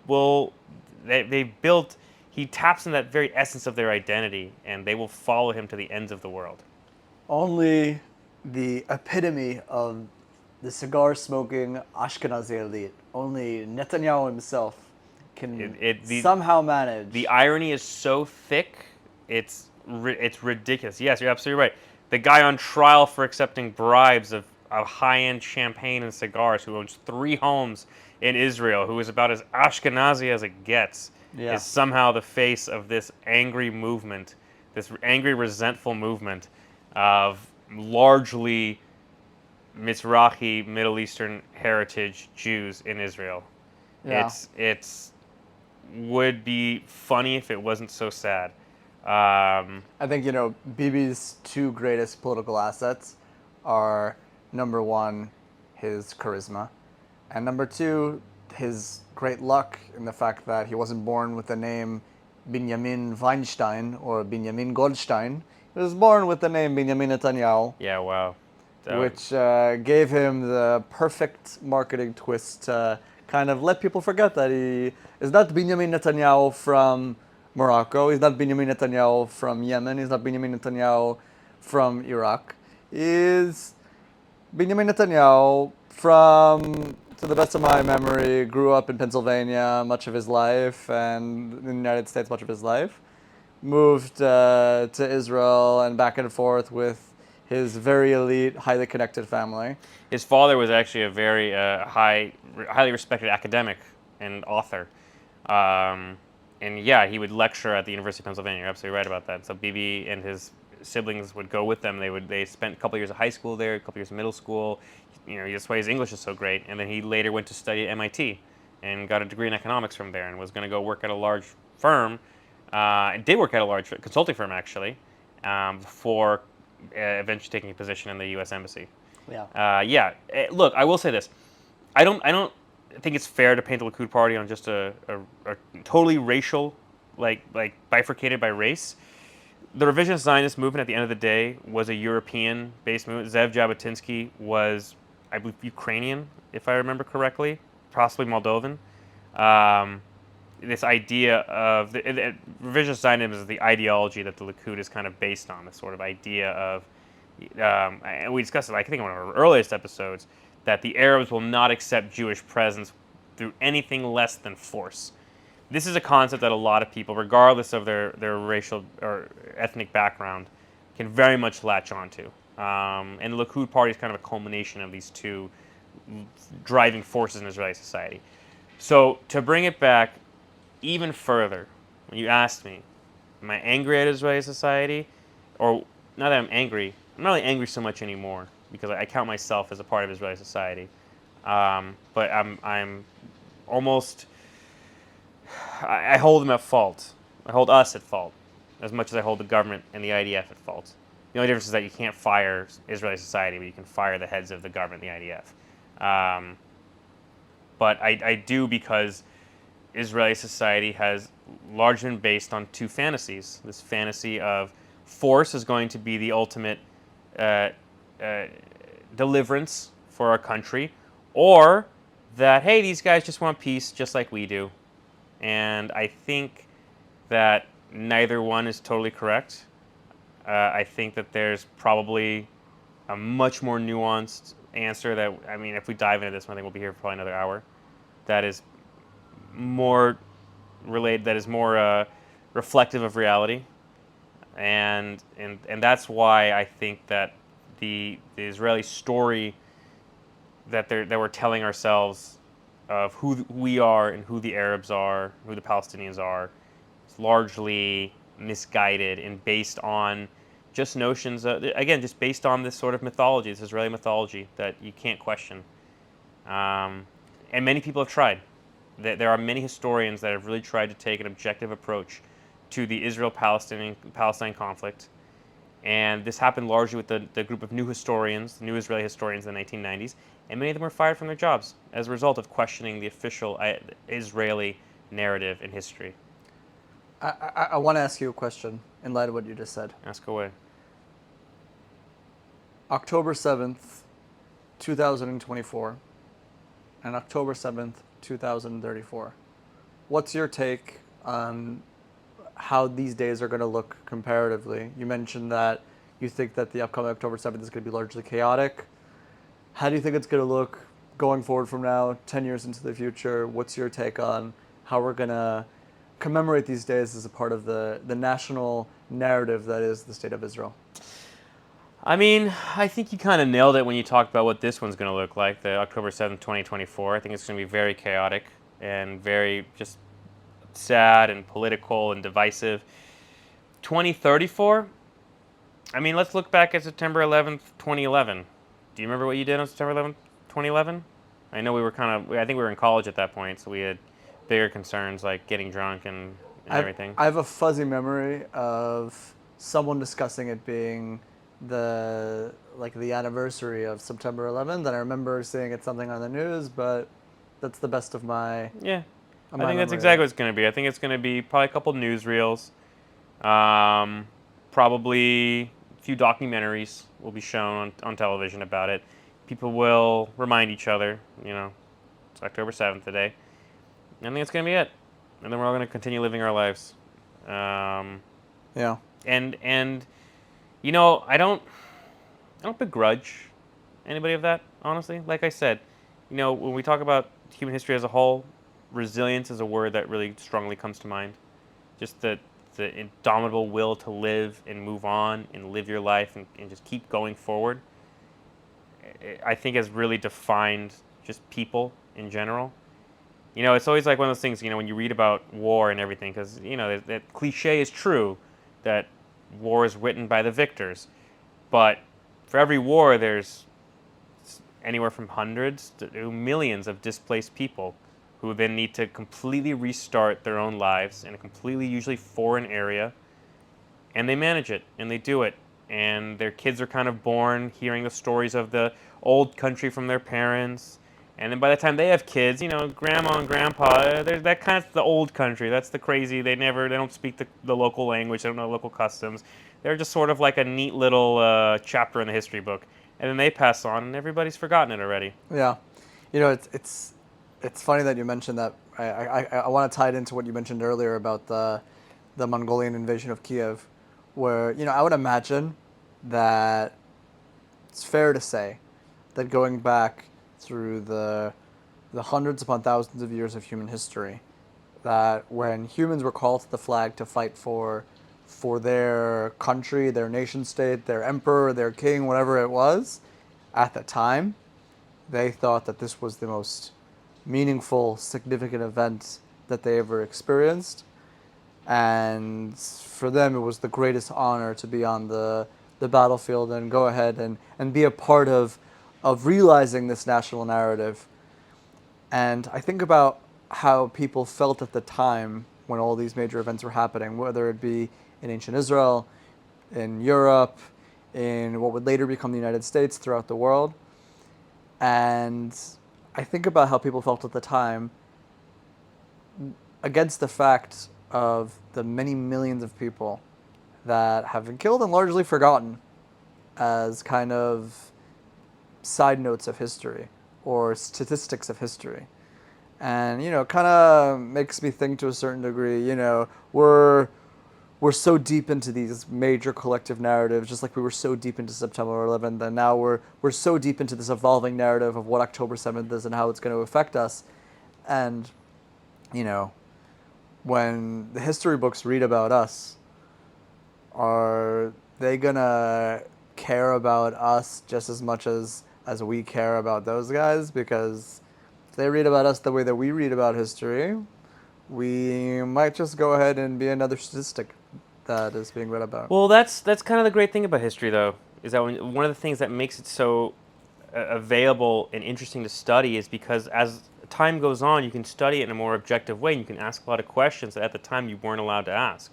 he taps in that very essence of their identity, and they will follow him to the ends of the world. Only the epitome of the cigar-smoking Ashkenazi elite, only Netanyahu himself can somehow manage. The irony is so thick, it's ridiculous. Yes, you're absolutely right. The guy on trial for accepting bribes of high-end champagne and cigars, who owns 3 homes in Israel, who is about as Ashkenazi as it gets, is somehow the face of this angry movement, this angry, resentful movement of largely Mizrahi, Middle Eastern heritage Jews in Israel. Yeah. It's would be funny if it wasn't so sad. I think, Bibi's 2 greatest political assets are, number 1, his charisma, and number 2, his great luck in the fact that he wasn't born with the name Benjamin Weinstein or Benjamin Goldstein. He was born with the name Benjamin Netanyahu. Yeah, wow. Which gave him the perfect marketing twist to kind of let people forget that he is not Benjamin Netanyahu from Morocco. He's not Benjamin Netanyahu from Yemen. He's not Benjamin Netanyahu from Iraq. He's Benjamin Netanyahu from, to the best of my memory, grew up in Pennsylvania much of his life and in the United States much of his life. Moved to Israel and back and forth with his very elite, highly connected family. His father was actually a very highly respected academic and author. And yeah, he would lecture at the University of Pennsylvania. You're absolutely right about that. So Bibi and his siblings would go with them. They spent a couple years of high school there, a couple years of middle school. That's why his English is so great. And then he later went to study at MIT and got a degree in economics from there and was going to go work at a large firm. Did work at a large consulting firm, actually, before eventually taking a position in the U.S. Embassy. Yeah. Look, I will say this: I don't think it's fair to paint the Likud party on just a totally racial, like bifurcated by race. The revisionist Zionist movement, at the end of the day, was a European-based movement. Zev Jabotinsky was, I believe, Ukrainian, if I remember correctly, possibly Moldovan. This idea of revisionist Zionism is the ideology that the Likud is kind of based on. This sort of idea of, and we discussed it, I think, in one of our earliest episodes, that the Arabs will not accept Jewish presence through anything less than force. This is a concept that a lot of people, regardless of their racial or ethnic background, can very much latch onto. And the Likud party is kind of a culmination of these 2 driving forces in Israeli society. So to bring it back even further, when you asked me, am I angry at Israeli society? Or not that I'm angry, I'm not really angry so much anymore because I count myself as a part of Israeli society. But I'm almost, I hold them at fault. I hold us at fault as much as I hold the government and the IDF at fault. The only difference is that you can't fire Israeli society, but you can fire the heads of the government and the IDF. Um, but I do, because Israeli society has largely been based on two fantasies. This fantasy of force is going to be the ultimate uh, uh, deliverance for our country, or that, hey, these guys just want peace just like we do. And I think that neither one is totally correct. I think that there's probably a much more nuanced answer that, I mean, if we dive into this one, I think we'll be here for probably another hour. That is more related, that is more reflective of reality. And that's why I think that the Israeli story that we're telling ourselves of who we are and who the Arabs are, who the Palestinians are, is largely misguided and based on just notions, again, just based on this sort of mythology, this Israeli mythology that you can't question. And many people have tried. There are many historians that have really tried to take an objective approach to the Israel-Palestine conflict. And this happened largely with the group of new historians, new Israeli historians in the 1990s, and many of them were fired from their jobs as a result of questioning the official Israeli narrative in history. I want to ask you a question in light of what you just said. Ask away. October 7th, 2024, and October 7th, 2034. What's your take on how these days are going to look comparatively? You mentioned that you think that the upcoming October 7th is going to be largely chaotic. How do you think it's going to look going forward from now, 10 years into the future? What's your take on how we're going to commemorate these days as a part of the national narrative that is the State of Israel? I mean, I think you kind of nailed it when you talked about what this one's going to look like, the October 7th, 2024. I think it's going to be very chaotic and very just sad and political and divisive. 2034, I mean, let's look back at September 11th, 2011. Do you remember what you did on September 11th, 2011? I know we were I think we were in college at that point, so we had bigger concerns like getting drunk and everything. I have a fuzzy memory of someone discussing it being the anniversary of September 11th, and I remember seeing it something on the news, but that's the best of my Yeah, of I my think that's memory exactly of what it. it's going to be. I think it's going to be probably a couple newsreels, probably a few documentaries will be shown on television about it. People will remind each other, it's October 7th today. I think it's going to be it. And then we're all going to continue living our lives. Um, Yeah. and I don't begrudge anybody of that, honestly. Like I said, when we talk about human history as a whole, resilience is a word that really strongly comes to mind. Just the indomitable will to live and move on and live your life and just keep going forward, I think has really defined just people in general. It's always like one of those things, when you read about war and everything, because, that cliche is true that war is written by the victors. But for every war, there's anywhere from hundreds to millions of displaced people who then need to completely restart their own lives in a completely, usually foreign area. And they manage it, and they do it. And their kids are kind of born hearing the stories of the old country from their parents. And then by the time they have kids, grandma and grandpa, that kind of the old country. That's the crazy. They don't speak the local language. They don't know local customs. They're just sort of like a neat little chapter in the history book. And then they pass on, and everybody's forgotten it already. Yeah. It's funny that you mentioned that. I want to tie it into what you mentioned earlier about the Mongolian invasion of Kiev, where I would imagine that it's fair to say that going back through the hundreds upon thousands of years of human history, that when humans were called to the flag to fight for their country, their nation state, their emperor, their king, whatever it was, at the time, they thought that this was the most meaningful, significant event that they ever experienced. And for them, it was the greatest honor to be on the battlefield and go ahead and be a part of realizing this national narrative. And I think about how people felt at the time when all these major events were happening, whether it be in ancient Israel, in Europe, in what would later become the United States, throughout the world. And I think about how people felt at the time against the fact of the many millions of people that have been killed and largely forgotten as kind of side notes of history or statistics of history. And it kind of makes me think to a certain degree, we're so deep into these major collective narratives, just like we were so deep into September 11th, and now we're so deep into this evolving narrative of what October 7th is and how it's going to affect us. And you know, when the history books read about us, are they gonna care about us just as much as we care about those guys? Because if they read about us the way that we read about history, we might just go ahead and be another statistic that is being read about. Well, that's kind of the great thing about history, though, is that one of the things that makes it so available and interesting to study is because as time goes on, you can study it in a more objective way, and you can ask a lot of questions that at the time you weren't allowed to ask.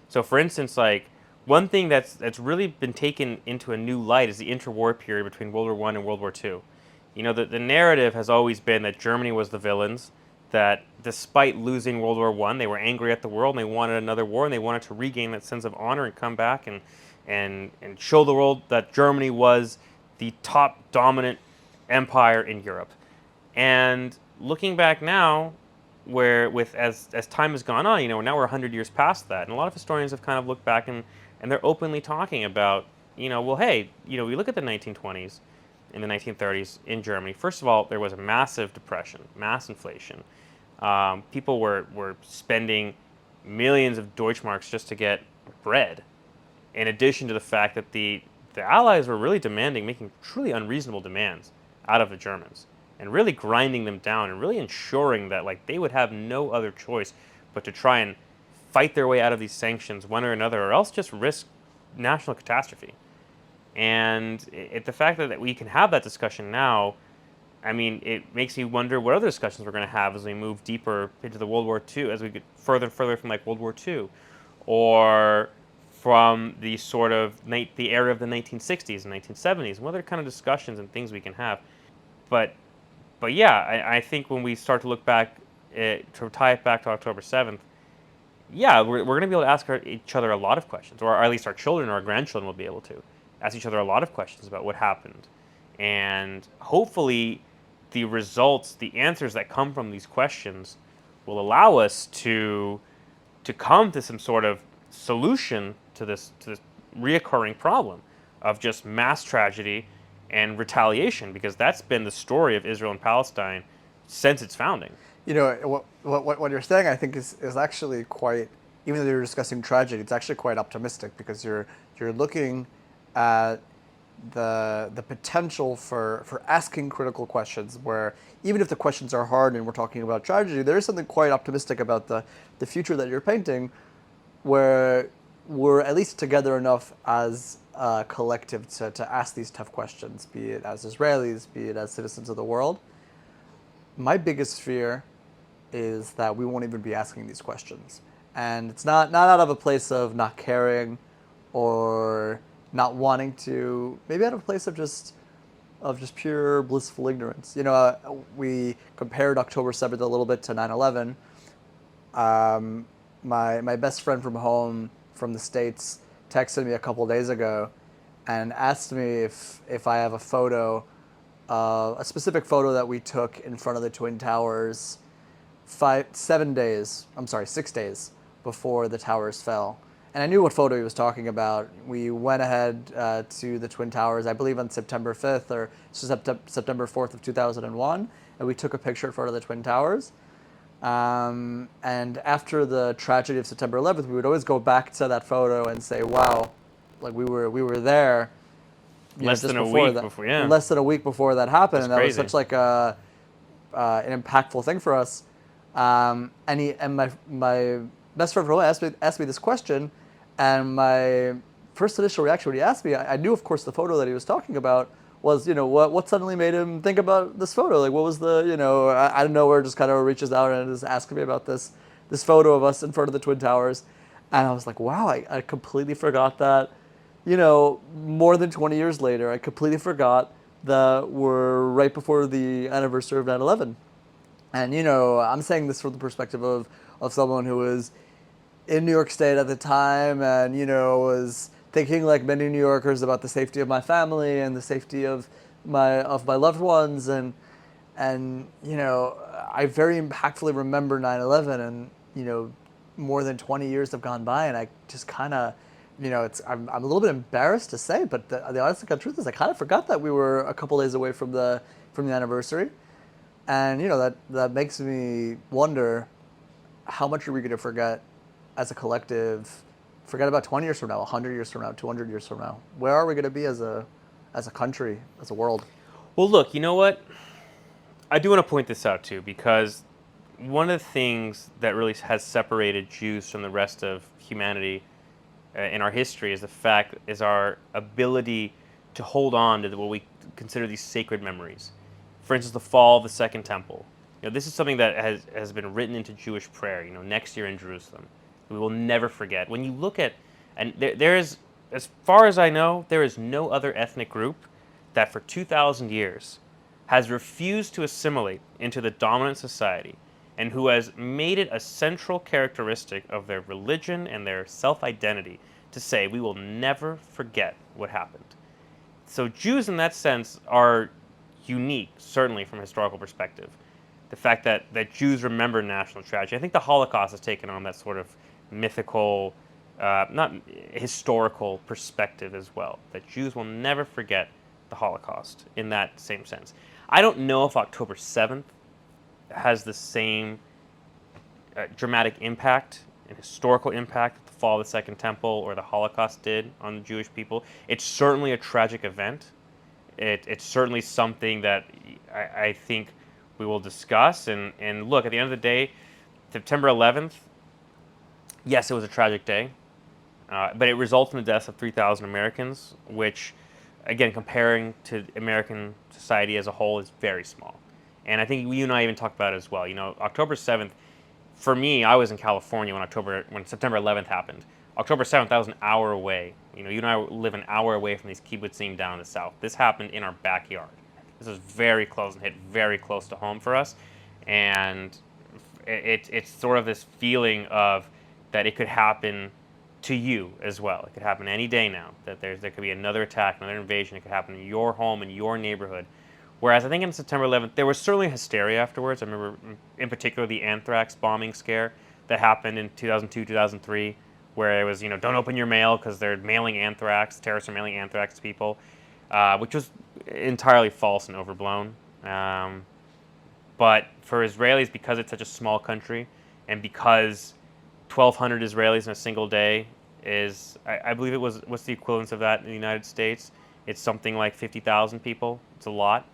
So, for instance, like one thing that's really been taken into a new light is the interwar period between World War One and World War Two. The narrative has always been that Germany was the villains, that despite losing World War One, they were angry at the world and they wanted another war and they wanted to regain that sense of honor and come back and show the world that Germany was the top dominant empire in Europe. And looking back now, where with as time has gone on, now we're 100 years past that, and a lot of historians have kind of looked back and they're openly talking about, well, hey, we look at the 1920s in the 1930s in Germany. First of all, there was a massive depression, mass inflation. People were spending millions of Deutschmarks just to get bread, in addition to the fact that the Allies were really making truly unreasonable demands out of the Germans, and really grinding them down, and really ensuring that like they would have no other choice but to try and fight their way out of these sanctions one or another, or else just risk national catastrophe. And the fact that we can have that discussion now, I mean, it makes me wonder what other discussions we're going to have as we move deeper into the World War II, as we get further and further from like World War II, or from the sort of the era of the 1960s and 1970s, and what other kind of discussions and things we can have. But but yeah, I think when we start to look back, to tie it back to October 7th, yeah, we're going to be able to ask each other a lot of questions, or at least our children or our grandchildren will be able to ask each other a lot of questions about what happened. And hopefully the results, the answers that come from these questions will allow us to come to some sort of solution to this reoccurring problem of just mass tragedy and retaliation, because that's been the story of Israel and Palestine since its founding. What you're saying, I think, is actually quite, even though you're discussing tragedy, it's actually quite optimistic, because you're looking at the potential for asking critical questions, where even if the questions are hard and we're talking about tragedy, there is something quite optimistic about the future that you're painting, where we're at least together enough as a collective to ask these tough questions, be it as Israelis, be it as citizens of the world. My biggest fear is that we won't even be asking these questions. And it's not out of a place of not caring or not wanting to, maybe out of a place of just pure blissful ignorance. We compared October 7th a little bit to 9/11. My best friend from home from the States texted me a couple days ago and asked me if I have a photo, a specific photo that we took in front of the Twin Towers 6 days before the towers fell. And I knew what photo he was talking about. We went ahead to the Twin Towers, I believe on September 5th or September 4th of 2001, and we took a picture in front of the Twin Towers. And after the tragedy of September 11th, we would always go back to that photo and say, "Wow, like we were there." Less than a week before, yeah. Less than a week before that happened, That's and that was crazy. such like an impactful thing for us. And my best friend from home asked me this question, and my first initial reaction when he asked me, I knew, of course, the photo that he was talking about was, what suddenly made him think about this photo? Like, what was the, I don't know, where just kind of reaches out and is asking me about this photo of us in front of the Twin Towers. And I was like, wow, I completely forgot that, more than 20 years later, I completely forgot that were right before the anniversary of 9/11. And I'm saying this from the perspective of someone who was in New York State at the time, and was thinking like many New Yorkers about the safety of my family and the safety of my loved ones, and I very impactfully remember 9/11, and more than 20 years have gone by, and I just kind of I'm a little bit embarrassed to say, but the honest to God truth is I kind of forgot that we were a couple days away from the anniversary. And that makes me wonder, how much are we going to forget as a collective? Forget about 20 years from now, 100 years from now, 200 years from now. Where are we going to be as a country, as a world? Well, look, you know what? I do want to point this out too, because one of the things that really has separated Jews from the rest of humanity in our history is our ability to hold on to what we consider these sacred memories. For instance, the fall of the Second Temple. This is something that has been written into Jewish prayer. Next year in Jerusalem, we will never forget. When you look at, and there is, as far as I know, there is no other ethnic group that for 2,000 years has refused to assimilate into the dominant society and who has made it a central characteristic of their religion and their self-identity to say, we will never forget what happened. So Jews in that sense are unique, certainly from a historical perspective. The fact that Jews remember national tragedy. I think the Holocaust has taken on that sort of mythical, not historical perspective as well, that Jews will never forget the Holocaust in that same sense. I don't know if October 7th has the same dramatic impact and historical impact that the fall of the Second Temple or the Holocaust did on the Jewish people. It's certainly a tragic event. It's certainly something that I think we will discuss. And look, at the end of the day, September 11th, yes, it was a tragic day, but it resulted in the deaths of 3,000 Americans, which, again, comparing to American society as a whole, is very small. And I think you and I even talked about it as well. October 7th, for me, I was in California when September 11th happened. October 7th, I was an hour away. You and I live an hour away from these kibbutzim down in the south. This happened in our backyard. This was very close and hit very close to home for us. And it's sort of this feeling of that it could happen to you as well. It could happen any day now. That there could be another attack, another invasion. It could happen in your home, in your neighborhood. Whereas I think on September 11th, there was certainly hysteria afterwards. I remember, in particular, the anthrax bombing scare that happened in 2002, 2003, where it was, don't open your mail because they're mailing anthrax. Terrorists are mailing anthrax to people, which was entirely false and overblown. But for Israelis, because it's such a small country, and because 1,200 Israelis in a single day is, I believe it was, what's the equivalence of that in the United States? It's something like 50,000 people. It's a lot.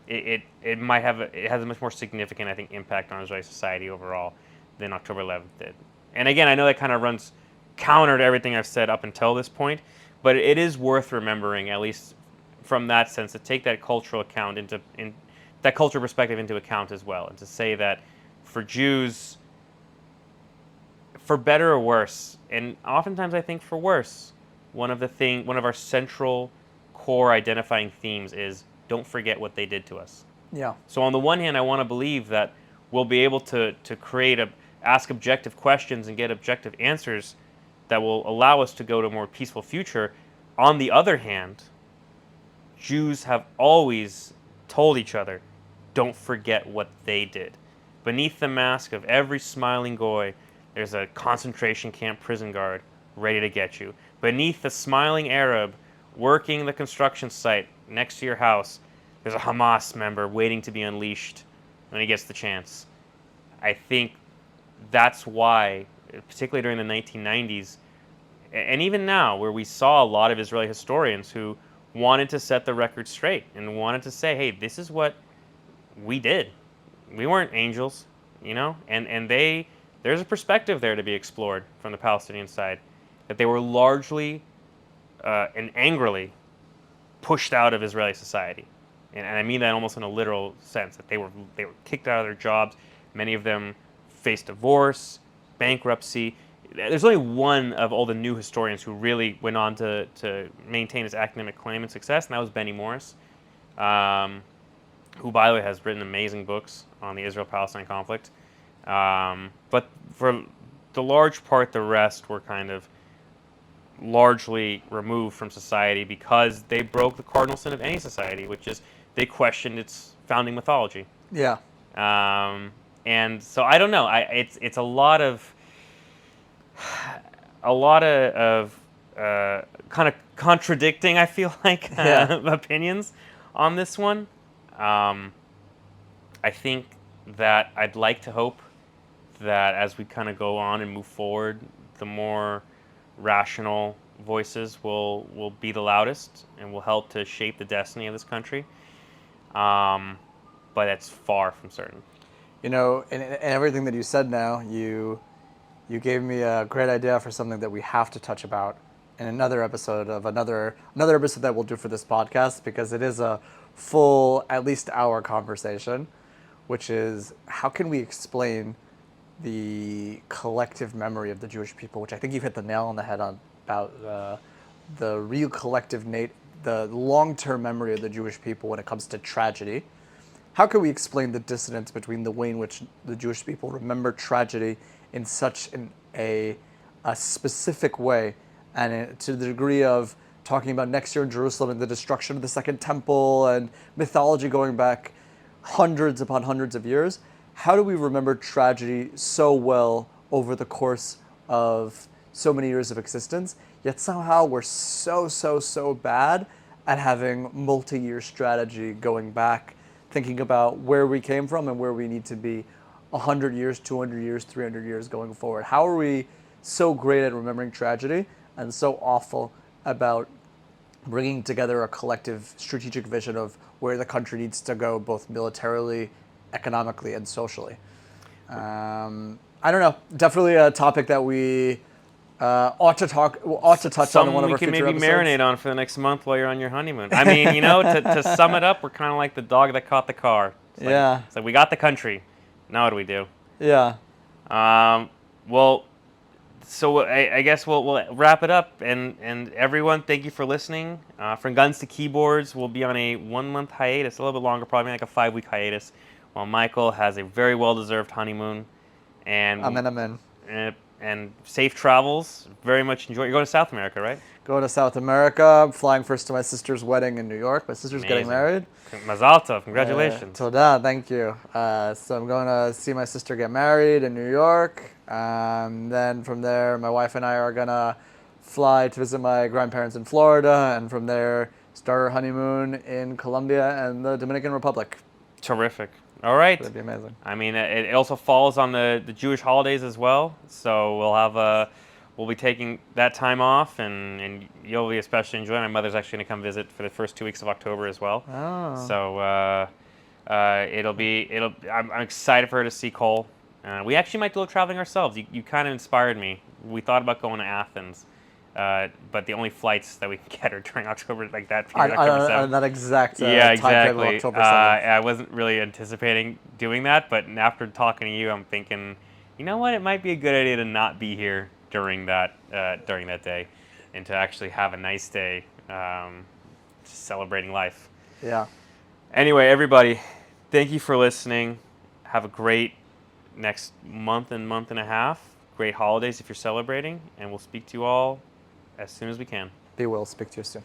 It might have it has a much more significant, I think, impact on Israeli society overall than October 11th did. And again, I know that kind of runs counter to everything I've said up until this point, but it is worth remembering, at least from that sense, to take that cultural account that cultural perspective into account as well, and to say that for Jews, for better or worse, and oftentimes I think for worse, one of our central core identifying themes is don't forget what they did to us. Yeah. So on the one hand, I want to believe that we'll be able to ask objective questions and get objective answers that will allow us to go to a more peaceful future. On the other hand, Jews have always told each other, don't forget what they did. Beneath the mask of every smiling goy, there's a concentration camp prison guard ready to get you. Beneath the smiling Arab working the construction site next to your house, there's a Hamas member waiting to be unleashed when he gets the chance. I think that's why, particularly during the 1990s, and even now, where we saw a lot of Israeli historians who wanted to set the record straight and wanted to say, hey, this is what we did. We weren't angels, and there's a perspective there to be explored from the Palestinian side, that they were largely and angrily pushed out of Israeli society. And I mean that almost in a literal sense, that they were kicked out of their jobs. Many of them faced divorce, bankruptcy. there's only one of all the new historians who really went on to maintain his academic claim and success, and that was Benny Morris, who, by the way, has written amazing books on the Israel-Palestine conflict. But for the large part, the rest were kind of largely removed from society because they broke the cardinal sin of any society, which is they questioned its founding mythology. Yeah. And so I don't know. It's a lot of kind of contradicting, I feel like, Yeah. opinions on this one. I think that I'd like to hope that as we kind of go on and move forward, the more rational voices will be the loudest and will help to shape the destiny of this country. But that's far from certain. You know, and everything that you said now, you gave me a great idea for something that we have to touch about in another episode of another episode that we'll do for this podcast, because it is a full at least hour conversation, which is how can we explain the collective memory of the Jewish people, which I think you've hit the nail on the head on about the real collective the long-term memory of the Jewish people when it comes to tragedy. How can we explain the dissonance between the way in which the Jewish people remember tragedy in such a specific way, and to the degree of talking about next year in Jerusalem and the destruction of the Second Temple and mythology going back hundreds upon hundreds of years? How do we remember tragedy so well over the course of so many years of existence, yet somehow we're so bad at having multi-year strategy going back, thinking about where we came from and where we need to be 100 years, 200 years, 300 years going forward? How are we so great at remembering tragedy and so awful about bringing together a collective strategic vision of where the country needs to go, both militarily, economically, and socially? I don't know. Definitely a topic that we ought to touch on in one of our future episodes. We can maybe marinate on for the next month while you're on your honeymoon. I mean, to sum it up, we're kind of like the dog that caught the car. It's like we got the country. Now what do we do? Yeah. Well, so I guess we'll wrap it up. And everyone, thank you for listening. From Guns to Keyboards, we'll be on a 1-month hiatus, a little bit longer, probably like a 5-week hiatus, while Michael has a very well-deserved honeymoon. And Amen. And safe travels. Very much enjoy. You're going to South America, right? Going to South America. I'm flying first to my sister's wedding in New York. My sister's getting married. Mazal tov. Congratulations. Toda, thank you. So I'm going to see my sister get married in New York. Then from there, my wife and I are going to fly to visit my grandparents in Florida. And from there, start our honeymoon in Colombia and the Dominican Republic. Terrific. All right. That'd be amazing. I mean, it also falls on the Jewish holidays as well. So we'll be taking that time off, and you'll be especially enjoying. My mother's actually going to come visit for the first 2 weeks of October as well. Oh. So I'm excited for her to see Cole. We actually might do a little traveling ourselves. You kind of inspired me. We thought about going to Athens. But the only flights that we can get are during October, like that period. On that exact yeah, time frame of exactly. October 7th. I wasn't really anticipating doing that, but after talking to you, I'm thinking, you know what? It might be a good idea to not be here during that day, and to actually have a nice day, just celebrating life. Yeah. Anyway, everybody, thank you for listening. Have a great next month and a half. Great holidays if you're celebrating, and we'll speak to you all as soon as we can. Be well. Speak to you soon.